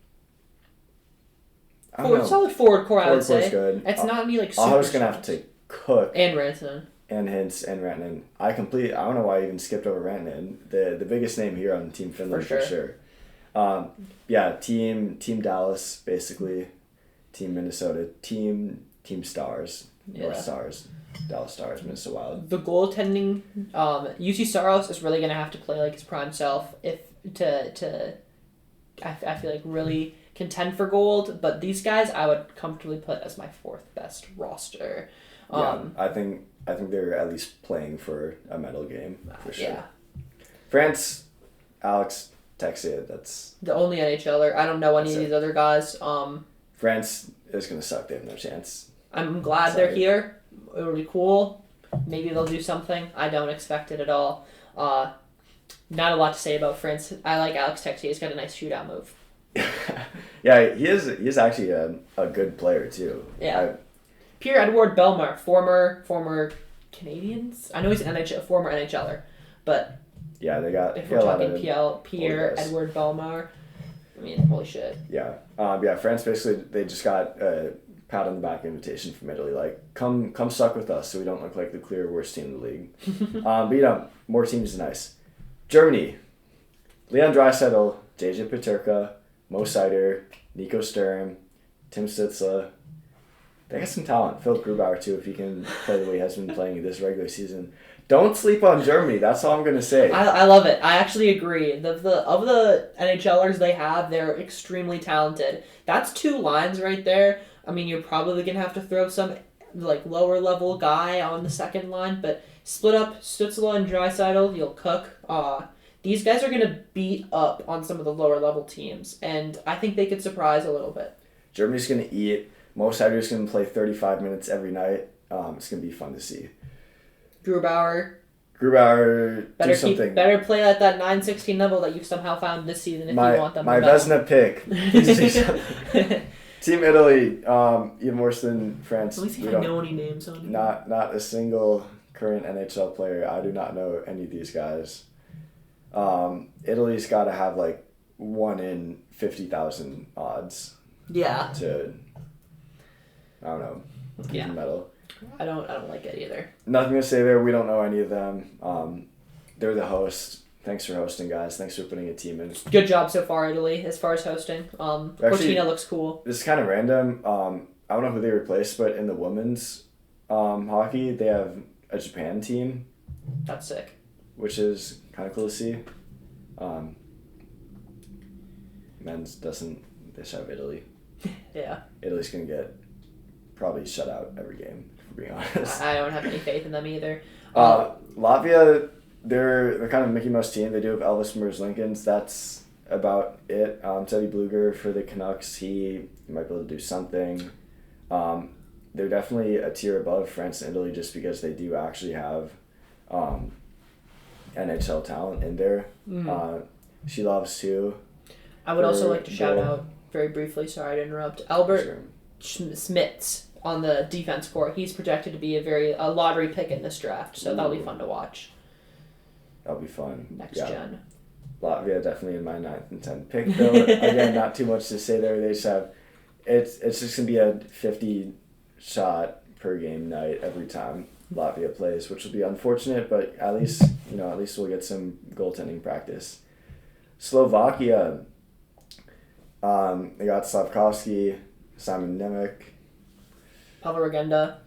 forward core, I would say. Good. It's not me like super. I was gonna have to cook. And Rantanen. And Hintz and Rantanen. I don't know why I even skipped over Rantanen. The biggest name here on Team Finland for sure. Team Dallas basically. Team Minnesota. Team Stars. North Stars. Dallas Stars, Minnesota Wild. The goaltending, UC Saros is really gonna have to play like his prime self I feel like really contend for gold. But these guys I would comfortably put as my 4th best roster. I think they're at least playing for a medal game for sure. Yeah. France, Alex Texier, that's the only NHLer. I don't know any of these other guys. France is gonna suck. They have no chance. I'm glad they're here. It would be cool. Maybe they'll do something. I don't expect it at all. Not a lot to say about France. I like Alex Texier. He's got a nice shootout move. Yeah, he is actually a good player too. Yeah. Pierre-Edouard Bellemare, former Canadians. I know he's an former NHLer, but yeah, they got. If we're talking Pierre-Edouard Bellemare, I mean, holy shit. Yeah, France basically they just got a pat on the back invitation from Italy, like come suck with us, so we don't look like the clear worst team in the league. But more teams is nice. Germany, Leon Draisaitl, JJ Peterka, Mo Seider, Nico Sturm, Tim Stützle. They got some talent. Philip Grubauer, too, if he can play the way he has been playing this regular season. Don't sleep on Germany. That's all I'm going to say. I love it. I actually agree. Of the NHLers they have, they're extremely talented. That's 2 lines right there. I mean, you're probably going to have to throw some like lower-level guy on the second line, but split up Stützle and Draisaitl, you'll cook. These guys are going to beat up on some of the lower-level teams, and I think they could surprise a little bit. Germany's going to eat. Mo Seider's going to play 35 minutes every night. It's going to be fun to see. Grubauer, do something. Better play at that 9-16 level that you've somehow found this season if you want them. My Vesna pick. Team Italy, even worse than France. At least he didn't know any names on it. Not a single current NHL player. I do not know any of these guys. Italy's got to have like 1 in 50,000 odds. Yeah. To, I don't know, yeah. medal. I don't like it either. Nothing to say there. We don't know any of them. They're the host. Thanks for hosting, guys. Thanks for putting a team in. Good job so far, Italy, as far as hosting. Cortina looks cool. This is kind of random. I don't know who they replaced, but in the women's hockey, they have a Japan team. That's sick. Which is kind of cool to see. Men's doesn't. They just have Italy. Yeah. Italy's going to get probably shut out every game, if we're being honest. I don't have any faith in them either. Latvia, they're kind of a Mickey Mouse team. They do have Elvis Merzlikins. That's about it. Teddy Bluger for the Canucks, he might be able to do something. They're definitely a tier above France and Italy just because they do actually have NHL talent in there. She loves too. I would also like to shout out very briefly, sorry to interrupt, Albert Smits on the defense corps. He's projected to be a lottery pick in this draft, so that'll be fun to watch. That'll be fun. Next gen. Latvia definitely in my 9th and 10th pick though. Again, not too much to say there. They just have it's just gonna be a 50 shot per game night every time Latvia plays, which will be unfortunate, but at least we'll get some goaltending practice. Slovakia, they got Slavkovsky, Simon Nemec, Pavel Regenda.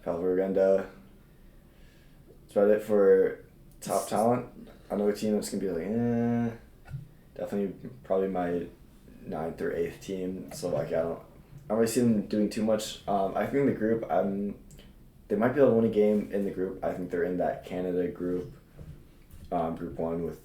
That's about it for top talent. Another team that's going to be like, definitely probably my 9th or 8th team. Slovakia, I don't really see them doing too much. I think the group, they might be able to win a game in the group. I think they're in that Canada group, group 1 with.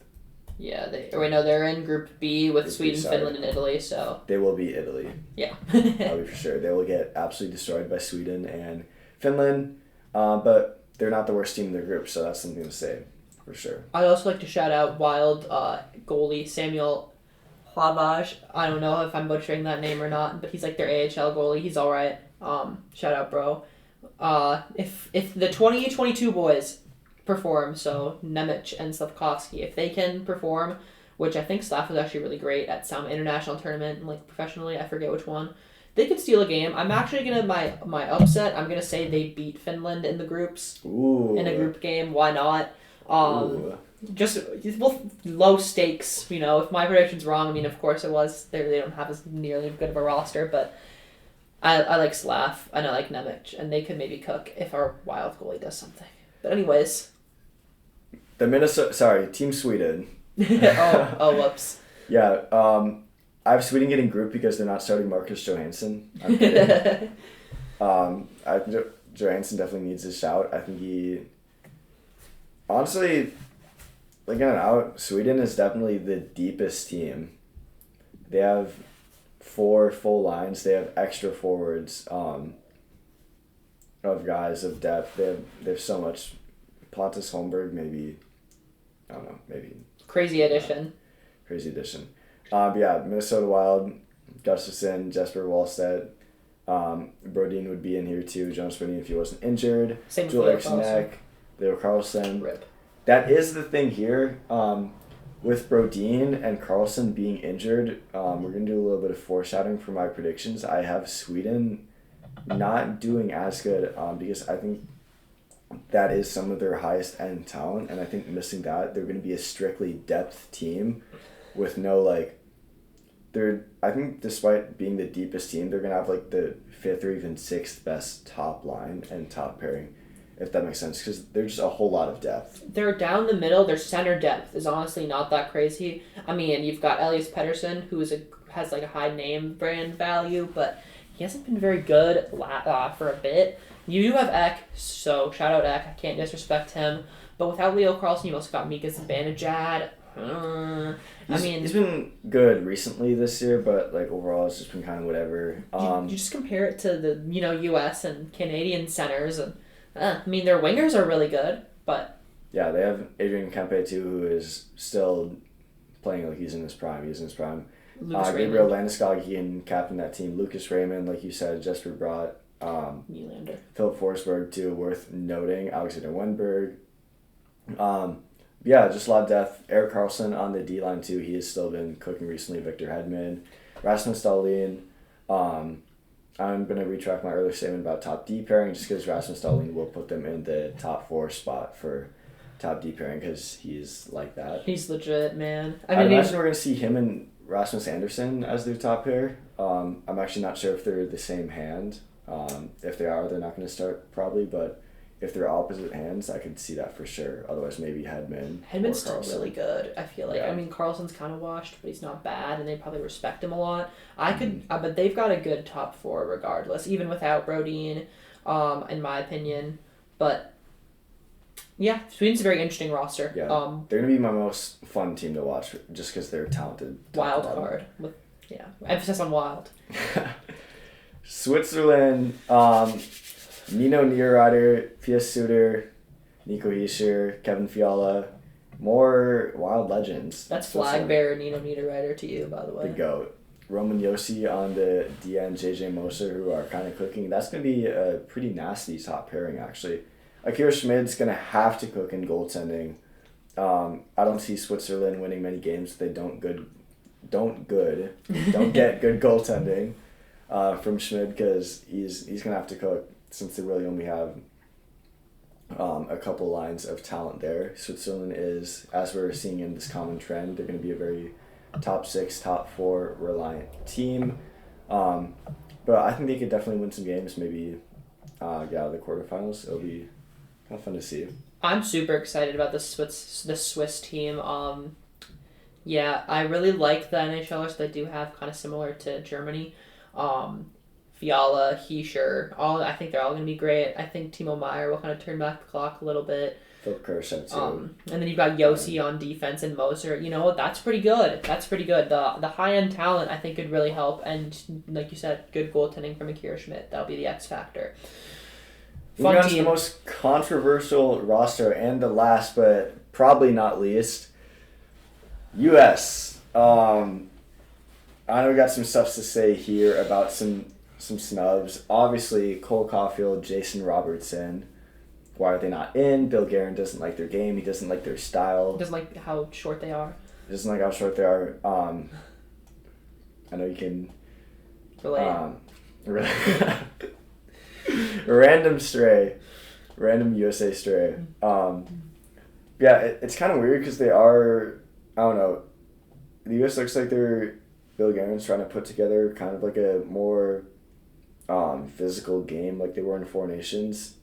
Yeah, they're in Group B with Sweden, Finland, and Italy. So they will be Italy. Yeah, that'll be for sure. They will get absolutely destroyed by Sweden and Finland, but they're not the worst team in their group, so that's something to say for sure. I'd also like to shout out Wild goalie Samuel Hlavage. I don't know if I'm butchering that name or not, but he's like their AHL goalie. He's all right. Shout out, bro. If the 2022 boys perform, so Nemec and Slavkovsky, if they can perform, which I think Slav was actually really great at some international tournament, like professionally, I forget which one, they could steal a game. I'm actually gonna my upset. I'm gonna say they beat Finland in the groups. Ooh. In a group game. Why not? Just low stakes. If my prediction's wrong, I mean, of course it was. They don't have as nearly good of a roster, but I like Slav and I like Nemec, and they could maybe cook if our Wild goalie does something. But anyways. Team Sweden. Whoops. Yeah, I have Sweden getting grouped because they're not starting Marcus Johansson. I'm kidding. I think Johansson definitely needs a shout. I think he... Honestly, looking it out, Sweden is definitely the deepest team. They have 4 full lines. They have extra forwards of guys of depth. They have so much... Pontus Holmberg, maybe, I don't know, maybe. Crazy addition. Minnesota Wild, Gustafsson, Jesper Wallstedt, Brodin would be in here too, Jonas Brodin if he wasn't injured. Same Joel Eriksson, Leo Carlson. Rip. That is the thing here, with Brodin and Carlson being injured, we're going to do a little bit of foreshadowing for my predictions. I have Sweden not doing as good because I think that is some of their highest end talent, and I think missing that, they're going to be a strictly depth team with no I think despite being the deepest team, they're going to have the 5th or even 6th best top line and top pairing, if that makes sense, because there's just a whole lot of depth. They're down the middle. Their center depth is honestly not that crazy. I mean, you've got Elias Pettersson, who has a high name brand value, but he hasn't been very good for a bit. You do have Ek, so shout out Ek. I can't disrespect him. But without Leo Carlson, you also got Mika Zibanejad. He's been good recently this year, but overall it's just been kind of whatever. You just compare it to the U.S. and Canadian centers, and their wingers are really good, but yeah, they have Adrian Kempe too, who is still playing like he's in his prime. Gabriel Landeskog, he can captain that team. Lucas Raymond, like you said, Jesper Bratt. Nylander. Philip Forsberg too, worth noting. Alexander Wenberg, Yeah, just a lot of depth. Eric Carlson on the D line too. He has still been cooking recently. Victor Hedman, Rasmus Dahlin. I'm gonna retract my earlier statement about top D pairing just because Rasmus Dahlin will put them in the top 4 spot for top D pairing because he's like that. He's legit, man. I imagine we're gonna see him and Rasmus Anderson as their top pair. I'm actually not sure if they're the same hand. If they are, they're not gonna start probably, but if they're opposite hands, I could see that for sure. Otherwise, maybe Hedman. Hedman's still really good, I feel like. Yeah. I mean, Carlson's kind of washed, but he's not bad, and they probably respect him a lot. But they've got a good top 4 regardless, even without Brodeen, in my opinion. But, yeah, Sweden's a very interesting roster. Yeah, they're going to be my most fun team to watch just because they're talented. Wild card. Emphasis on wild. Switzerland, Nino Niederreiter, Pia Suter, Nico Hischier, Kevin Fiala, more wild legends. That's flag bearer Nino Niederreiter to you, by the way. The GOAT. Roman Yossi on the DN, JJ Moser, who are kind of cooking. That's going to be a pretty nasty top pairing, actually. Akira Schmid's going to have to cook in goaltending. I don't see Switzerland winning many games if they don't get good goaltending from Schmid because he's going to have to cook since they really only have a couple lines of talent there. Switzerland is, as we're seeing in this common trend, they're going to be a very top 6, top 4 reliant team. But I think they could definitely win some games, maybe get out of the quarterfinals. It'll be kind of fun to see. I'm super excited about the Swiss team. Yeah, I really like the NHLers that do have kind of similar to Germany. Fiala, Hischier, I think they're all going to be great. I think Timo Meier will kind of turn back the clock a little bit. Philip Kurashev too. And then you've got Yossi on defense and Moser. You know, that's pretty good. The high-end talent, I think, could really help. And like you said, good goaltending from Akira Schmid. That'll be the X factor. Moving on to the most controversial roster and the last, but probably not least, U.S. I know we got some stuff to say here about some snubs. Obviously, Cole Caulfield, Jason Robertson. Why are they not in? Bill Guerin doesn't like their game. He doesn't like their style. Doesn't like how short they are. Doesn't like how short they are. I know you can relate. Random USA stray. Yeah, it's kind of weird because they are. I don't know. The U.S. looks like Bill Guerin's trying to put together kind of like a more physical game like they were in Four Nations.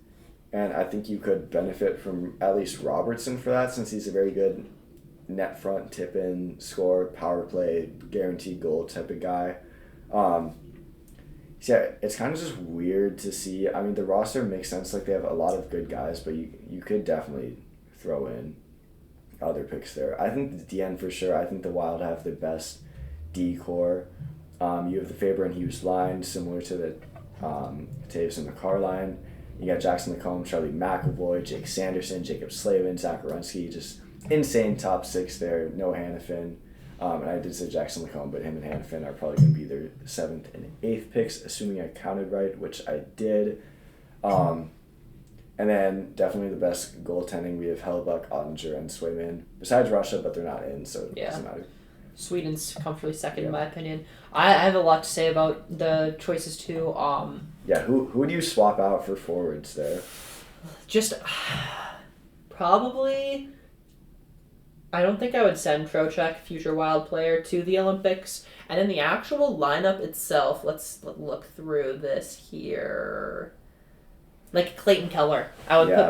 And I think you could benefit from at least Robertson for that since he's a very good net front, tip-in, score, power play, guaranteed goal type of guy. So yeah, it's kind of just weird to see. I mean, the roster makes sense. Like, they have a lot of good guys, but you could definitely throw in other picks there. I think the DN for sure. I think the Wild have the best D core. You have the Faber and Hughes line, similar to the Taves and McCarr line. You got Jackson Lacombe, Charlie McAvoy, Jake Sanderson, Jacob Slavin, Zach Werenski. Just insane top 6 there. No Hannafin. And I did say Jackson Lacombe, but him and Hannafin are probably going to be their 7th and 8th picks, assuming I counted right, which I did. And then definitely the best goaltending. We have Hellbuck, Ottinger, and Swayman. Besides Russia, but they're not in, so it doesn't matter. Sweden's comfortably second in my opinion. I have a lot to say about the choices too. Yeah, who do you swap out for forwards there? Just probably. I don't think I would send Trocheck, future Wild player, to the Olympics. And in the actual lineup itself, let's look through this here. Like Clayton Keller, I would put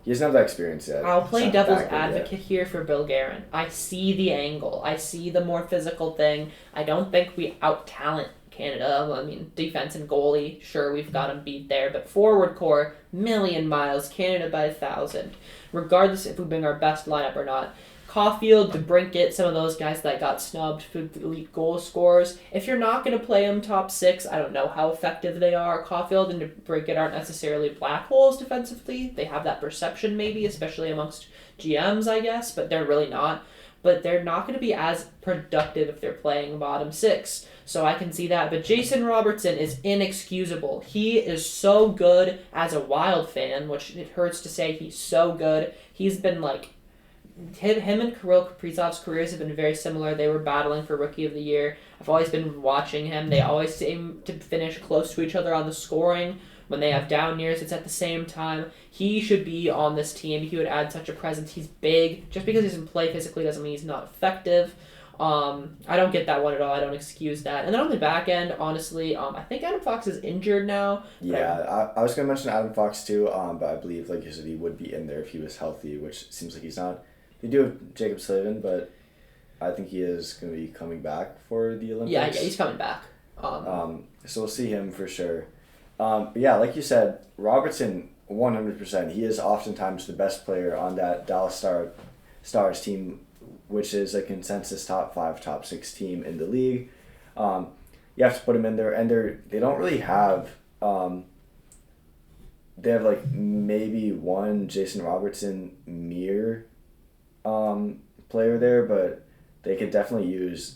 He doesn't have that experience yet. I'll play devil's advocate here for Bill Guerin. I see the angle. I see the more physical thing. I don't think we out-talent Canada. I mean, defense and goalie, sure, we've got them beat there. But forward core, million miles, Canada by 1,000. Regardless if we bring our best lineup or not. Caulfield, DeBrincat, some of those guys that got snubbed for elite goal scorers. If you're not going to play them top 6, I don't know how effective they are. Caulfield and DeBrincat aren't necessarily black holes defensively. They have that perception maybe, especially amongst GMs, I guess, but they're really not. but they're not going to be as productive if they're playing bottom 6. So I can see that. But Jason Robertson is inexcusable. He is so good as a Wild fan, which it hurts to say he's so good. He's been like... Him and Kirill Kaprizov's careers have been very similar. They were battling for Rookie of the Year. I've always been watching him. They always seem to finish close to each other on the scoring. When they have down years, it's at the same time. He should be on this team. He would add such a presence. He's big. Just because he doesn't play physically doesn't mean he's not effective. I don't get that one at all. I don't excuse that. And then on the back end, honestly, I think Adam Fox is injured now. Yeah, I was going to mention Adam Fox too, but I believe, like you said, he would be in there if he was healthy, which seems like he's not. They do have Jacob Slavin, but I think he is going to be coming back for the Olympics. Yeah, he's coming back. So we'll see him for sure. But yeah, like you said, Robertson, 100%. He is oftentimes the best player on that Dallas Stars team, which is a consensus top 5, top 6 team in the league. You have to put him in there, and they don't really have. They have like maybe one Jason Robertson mirror player there, but they could definitely use,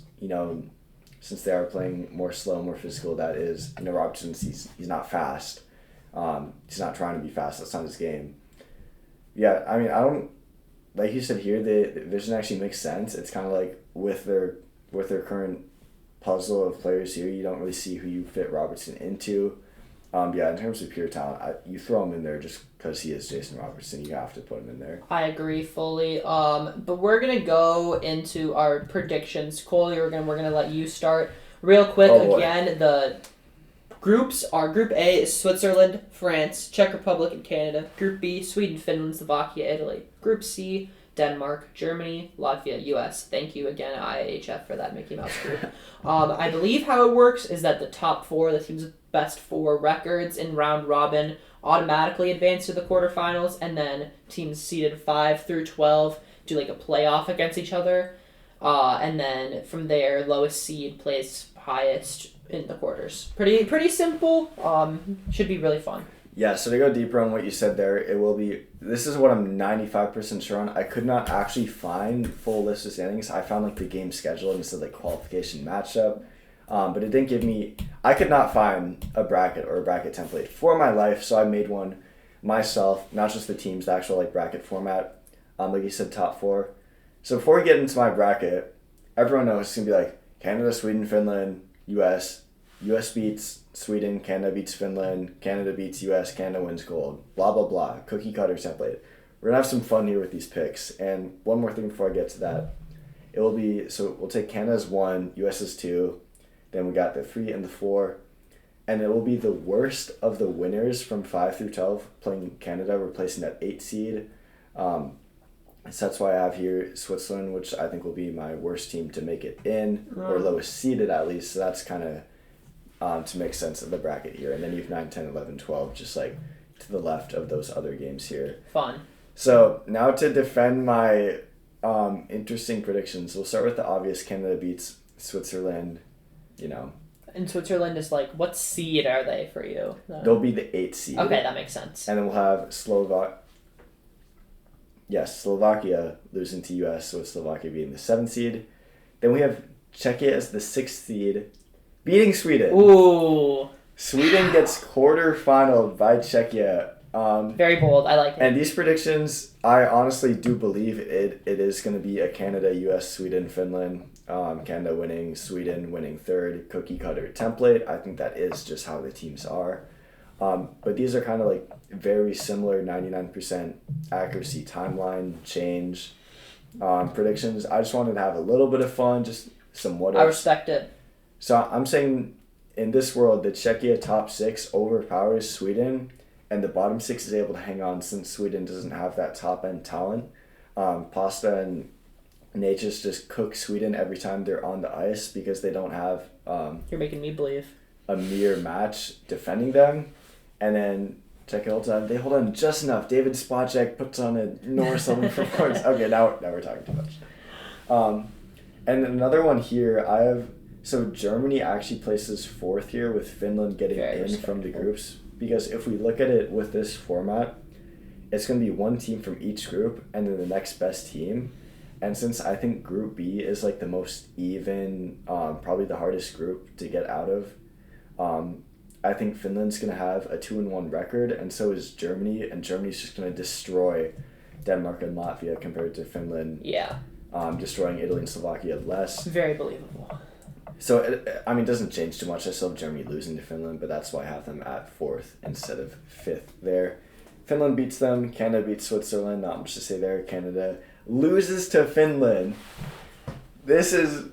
since they are playing more slow, more physical, that is, Robertson, he's not fast. He's not trying to be fast. That's not his game. Yeah, I mean, I don't, like you said here, the vision actually makes sense. It's kind of like with their current puzzle of players here, you don't really see who you fit Robertson into. Yeah, in terms of pure talent, you throw him in there just because he is Jason Robertson. You have to put him in there. I agree fully. But we're gonna go into our predictions. Coley, we're gonna let you start real quick. Again, the groups are: Group A is Switzerland, France, Czech Republic, and Canada. Group B, Sweden, Finland, Slovakia, Italy. Group C, Denmark, Germany, Latvia, U.S. Thank you again, IHF, for that Mickey Mouse group. I believe how it works is that the top 4, the teams with best 4 records in round robin, automatically advance to the quarterfinals, and then teams seeded 5 through 12 do like a playoff against each other, and then from there, lowest seed plays highest in the quarters. Pretty simple. Should be really fun. Yeah, so to go deeper on what you said there, this is what I'm 95% sure on. I could not actually find full list of standings. I found like the game schedule and it said like qualification matchup. But it didn't give me, I could not find a bracket or a bracket template for my life, so I made one myself, not just the teams, the actual like bracket format. Like you said, top 4. So before we get into my bracket, everyone knows it's going to be like Canada, Sweden, Finland, US. US beats Sweden, Canada beats Finland, Canada beats US, Canada wins gold, blah, blah, blah. Cookie cutter template. We're going to have some fun here with these picks. And one more thing before I get to that. So we'll take Canada's 1, US's 2. Then we got the 3 and the 4. And it will be the worst of the winners from 5 through 12 playing Canada, replacing that 8 seed. So that's why I have here Switzerland, which I think will be my worst team to make it in, or lowest seeded at least. So that's kind of to make sense of the bracket here. And then you have 9, 10, 11, 12, just like to the left of those other games here. Fun. So now to defend my interesting predictions, we'll start with the obvious. Canada beats Switzerland, And Switzerland is like, what seed are they for you? They'll be the 8th seed. Okay, that makes sense. And then we'll have Slovakia losing to US, so Slovakia being the 7th seed. Then we have Czechia as the 6th seed, beating Sweden. Ooh. Sweden gets quarterfinal by Czechia. Very bold. I like it. And these predictions, I honestly do believe it is going to be a Canada, US, Sweden, Finland. Canada winning, Sweden winning 3rd, cookie cutter template. I think that is just how the teams are. But these are kind of like very similar 99% accuracy timeline change predictions. I just wanted to have a little bit of fun, just some what ifs. I respect it. So I'm saying in this world, the Czechia top 6 overpowers Sweden, and the bottom 6 is able to hang on since Sweden doesn't have that top end talent. Pasta and Natchez just cook Sweden every time they're on the ice because they don't have You're making me believe a mere match defending them. And then Czechia, they hold on just enough. David Spacek puts on a Norris Sullivan performance. Okay, now we're talking too much. And another one here, so Germany actually places 4th here with Finland getting in from the groups. Because if we look at it with this format, it's going to be one team from each group and then the next best team. And since I think Group B is like the most even, probably the hardest group to get out of, I think Finland's going to have a 2-1 record, and so is Germany, and Germany's just going to destroy Denmark and Latvia compared to Finland. Yeah. Destroying Italy and Slovakia less. Very believable. So, it doesn't change too much. I still have Germany losing to Finland, but that's why I have them at 4th instead of 5th there. Finland beats them. Canada beats Switzerland. Not much to say there. Canada loses to Finland. This is...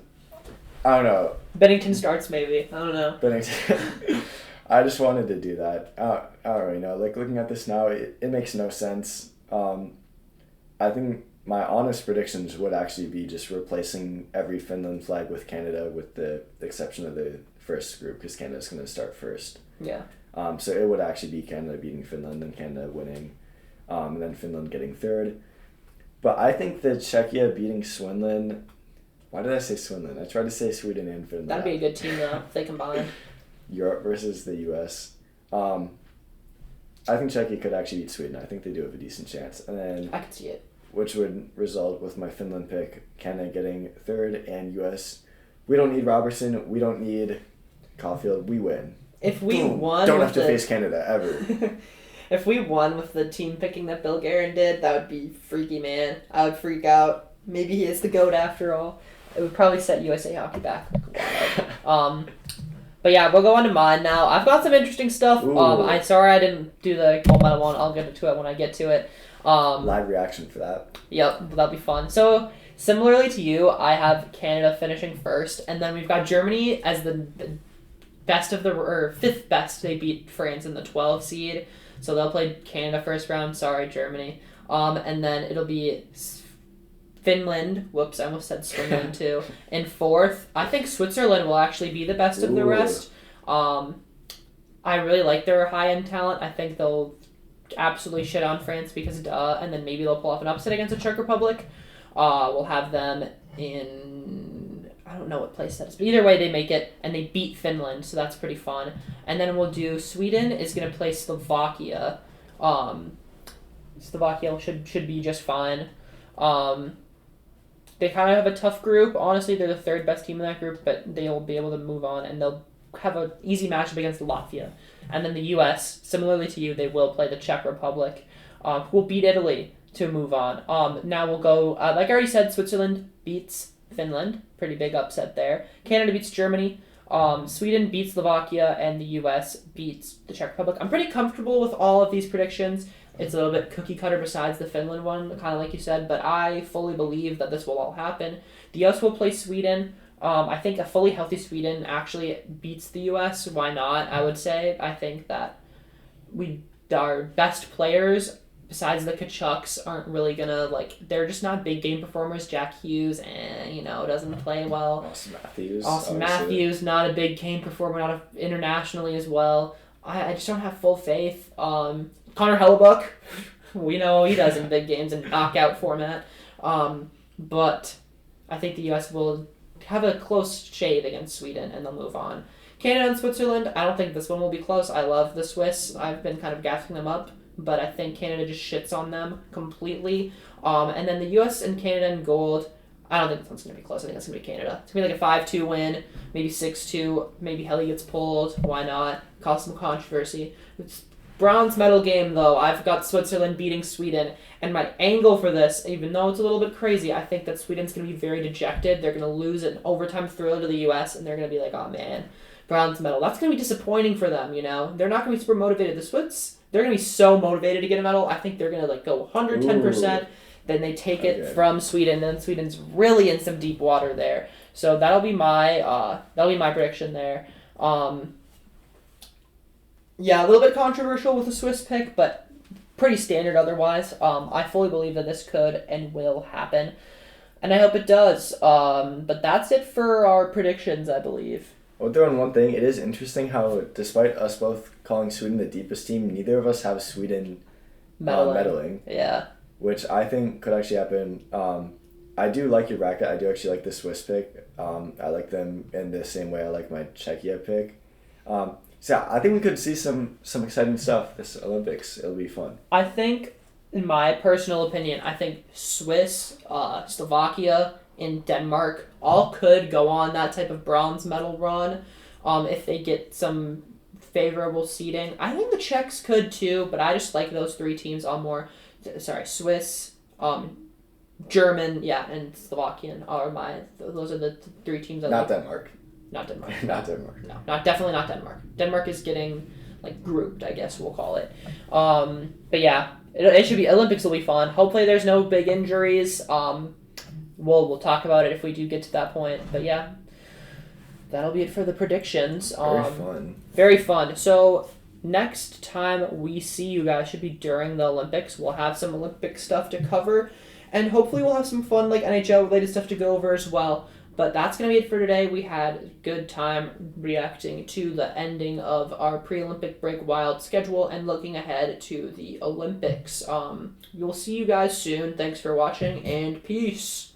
I don't know. Bennington starts, maybe. I don't know. Bennington... I just wanted to do that. I don't really know. Like, looking at this now, it makes no sense. I think my honest predictions would actually be just replacing every Finland flag with Canada, with the exception of the first group, because Canada's going to start first. Yeah. So it would actually be Canada beating Finland and Canada winning, and then Finland getting third. But I think the Czechia beating Sweden... Why did I say Sweden? I tried to say Sweden and Finland. That'd be a good team, though, if they combined. Europe versus the U.S. I think Czechia could actually beat Sweden. I think they do have a decent chance. And then I could see it. Which would result with my Finland pick, Canada getting third, and U.S. We don't need Robertson. We don't need Caulfield. We win. If we won... Don't have to face Canada, ever. If we won with the team picking that Bill Guerin did, that would be freaky, man. I would freak out. Maybe he is the GOAT after all. It would probably set USA Hockey back wild. But yeah, we'll go on to mine now. I've got some interesting stuff. I'm sorry I didn't do the gold medal one. I'll get to it when I get to it. Live reaction for that. Yep, that'll be fun. So, similarly to you, I have Canada finishing first, and then we've got Germany as the best of the, or 5th best. They beat France in the 12 seed, so they'll play Canada first round. Sorry, Germany. And then it'll be Finland. Whoops, I almost said Sweden too. In 4th, I think Switzerland will actually be the best of the rest. I really like their high-end talent. I think they'll absolutely shit on France because duh, and then maybe they'll pull off an upset against the Czech Republic. We'll have them in, I don't know what place that is, but either way they make it, and they beat Finland, so that's pretty fun. And then we'll do, Sweden is going to play Slovakia. Slovakia should be just fine. They kind of have a tough group. Honestly, they're the 3rd best team in that group, but they'll be able to move on, and they'll have an easy matchup against Latvia. And then the U.S., similarly to you, they will play the Czech Republic, who will beat Italy to move on. Now we'll go, like I already said, Switzerland beats Finland. Pretty big upset there. Canada beats Germany. Sweden beats Slovakia, and the U.S. beats the Czech Republic. I'm pretty comfortable with all of these predictions. It's a little bit cookie-cutter besides the Finland one, kind of like you said, but I fully believe that this will all happen. The U.S. will play Sweden. I think a fully healthy Sweden actually beats the U.S. Why not, I would say. I think that our best players, besides the Kachucks, aren't really going to, they're just not big game performers. Jack Hughes, doesn't play well. Austin Matthews, not a big game performer, not internationally as well. I just don't have full faith. Connor Hellebuck, we know he does in big games in knockout format. But I think the U.S. will have a close shave against Sweden, and they'll move on. Canada and Switzerland, I don't think this one will be close. I love the Swiss. I've been kind of gassing them up, but I think Canada just shits on them completely. And then the U.S. and Canada in gold, I don't think this one's going to be close. I think it's going to be Canada. It's going to be like a 5-2 win, maybe 6-2. Maybe Helly gets pulled. Why not? Cause some controversy. It's bronze medal game, though. I've got Switzerland beating Sweden. And my angle for this, even though it's a little bit crazy, I think that Sweden's going to be very dejected. They're going to lose an overtime thriller to the U.S., and they're going to be like, oh, man, bronze medal. That's going to be disappointing for them, They're not going to be super motivated. The Swiss, they're going to be so motivated to get a medal. I think they're going to go 110%. Ooh. Then they take it from Sweden, and Sweden's really in some deep water there. So that'll be my prediction there. Yeah, a little bit controversial with the Swiss pick, but pretty standard otherwise. I fully believe that this could and will happen, and I hope it does. But that's it for our predictions, I believe. I'll throw in one thing. It is interesting how, despite us both calling Sweden the deepest team, neither of us have Sweden medaling. Yeah. Which I think could actually happen. I do like your bracket. I do actually like the Swiss pick. I like them in the same way I like my Czechia pick. So yeah, I think we could see some exciting stuff this Olympics. It'll be fun. I think in my personal opinion, I think Swiss, Slovakia, and Denmark all could go on that type of bronze medal run if they get some favorable seeding. I think the Czechs could too, but I just like those three teams all more. Sorry, Swiss, German, yeah, and Slovakian are those are the three teams I Not like. Denmark. Not Denmark. Not Denmark. No, definitely not Denmark. Denmark is getting like grouped, I guess we'll call it. But yeah, it should be Olympics will be fun. Hopefully there's no big injuries. We'll talk about it if we do get to that point. But yeah, that'll be it for the predictions. Very fun. Very fun. So next time we see you guys should be during the Olympics. We'll have some Olympic stuff to cover, and hopefully we'll have some fun like NHL related stuff to go over as well. But that's going to be it for today. We had a good time reacting to the ending of our pre-Olympic break wild schedule and looking ahead to the Olympics. We'll see you guys soon. Thanks for watching, and peace.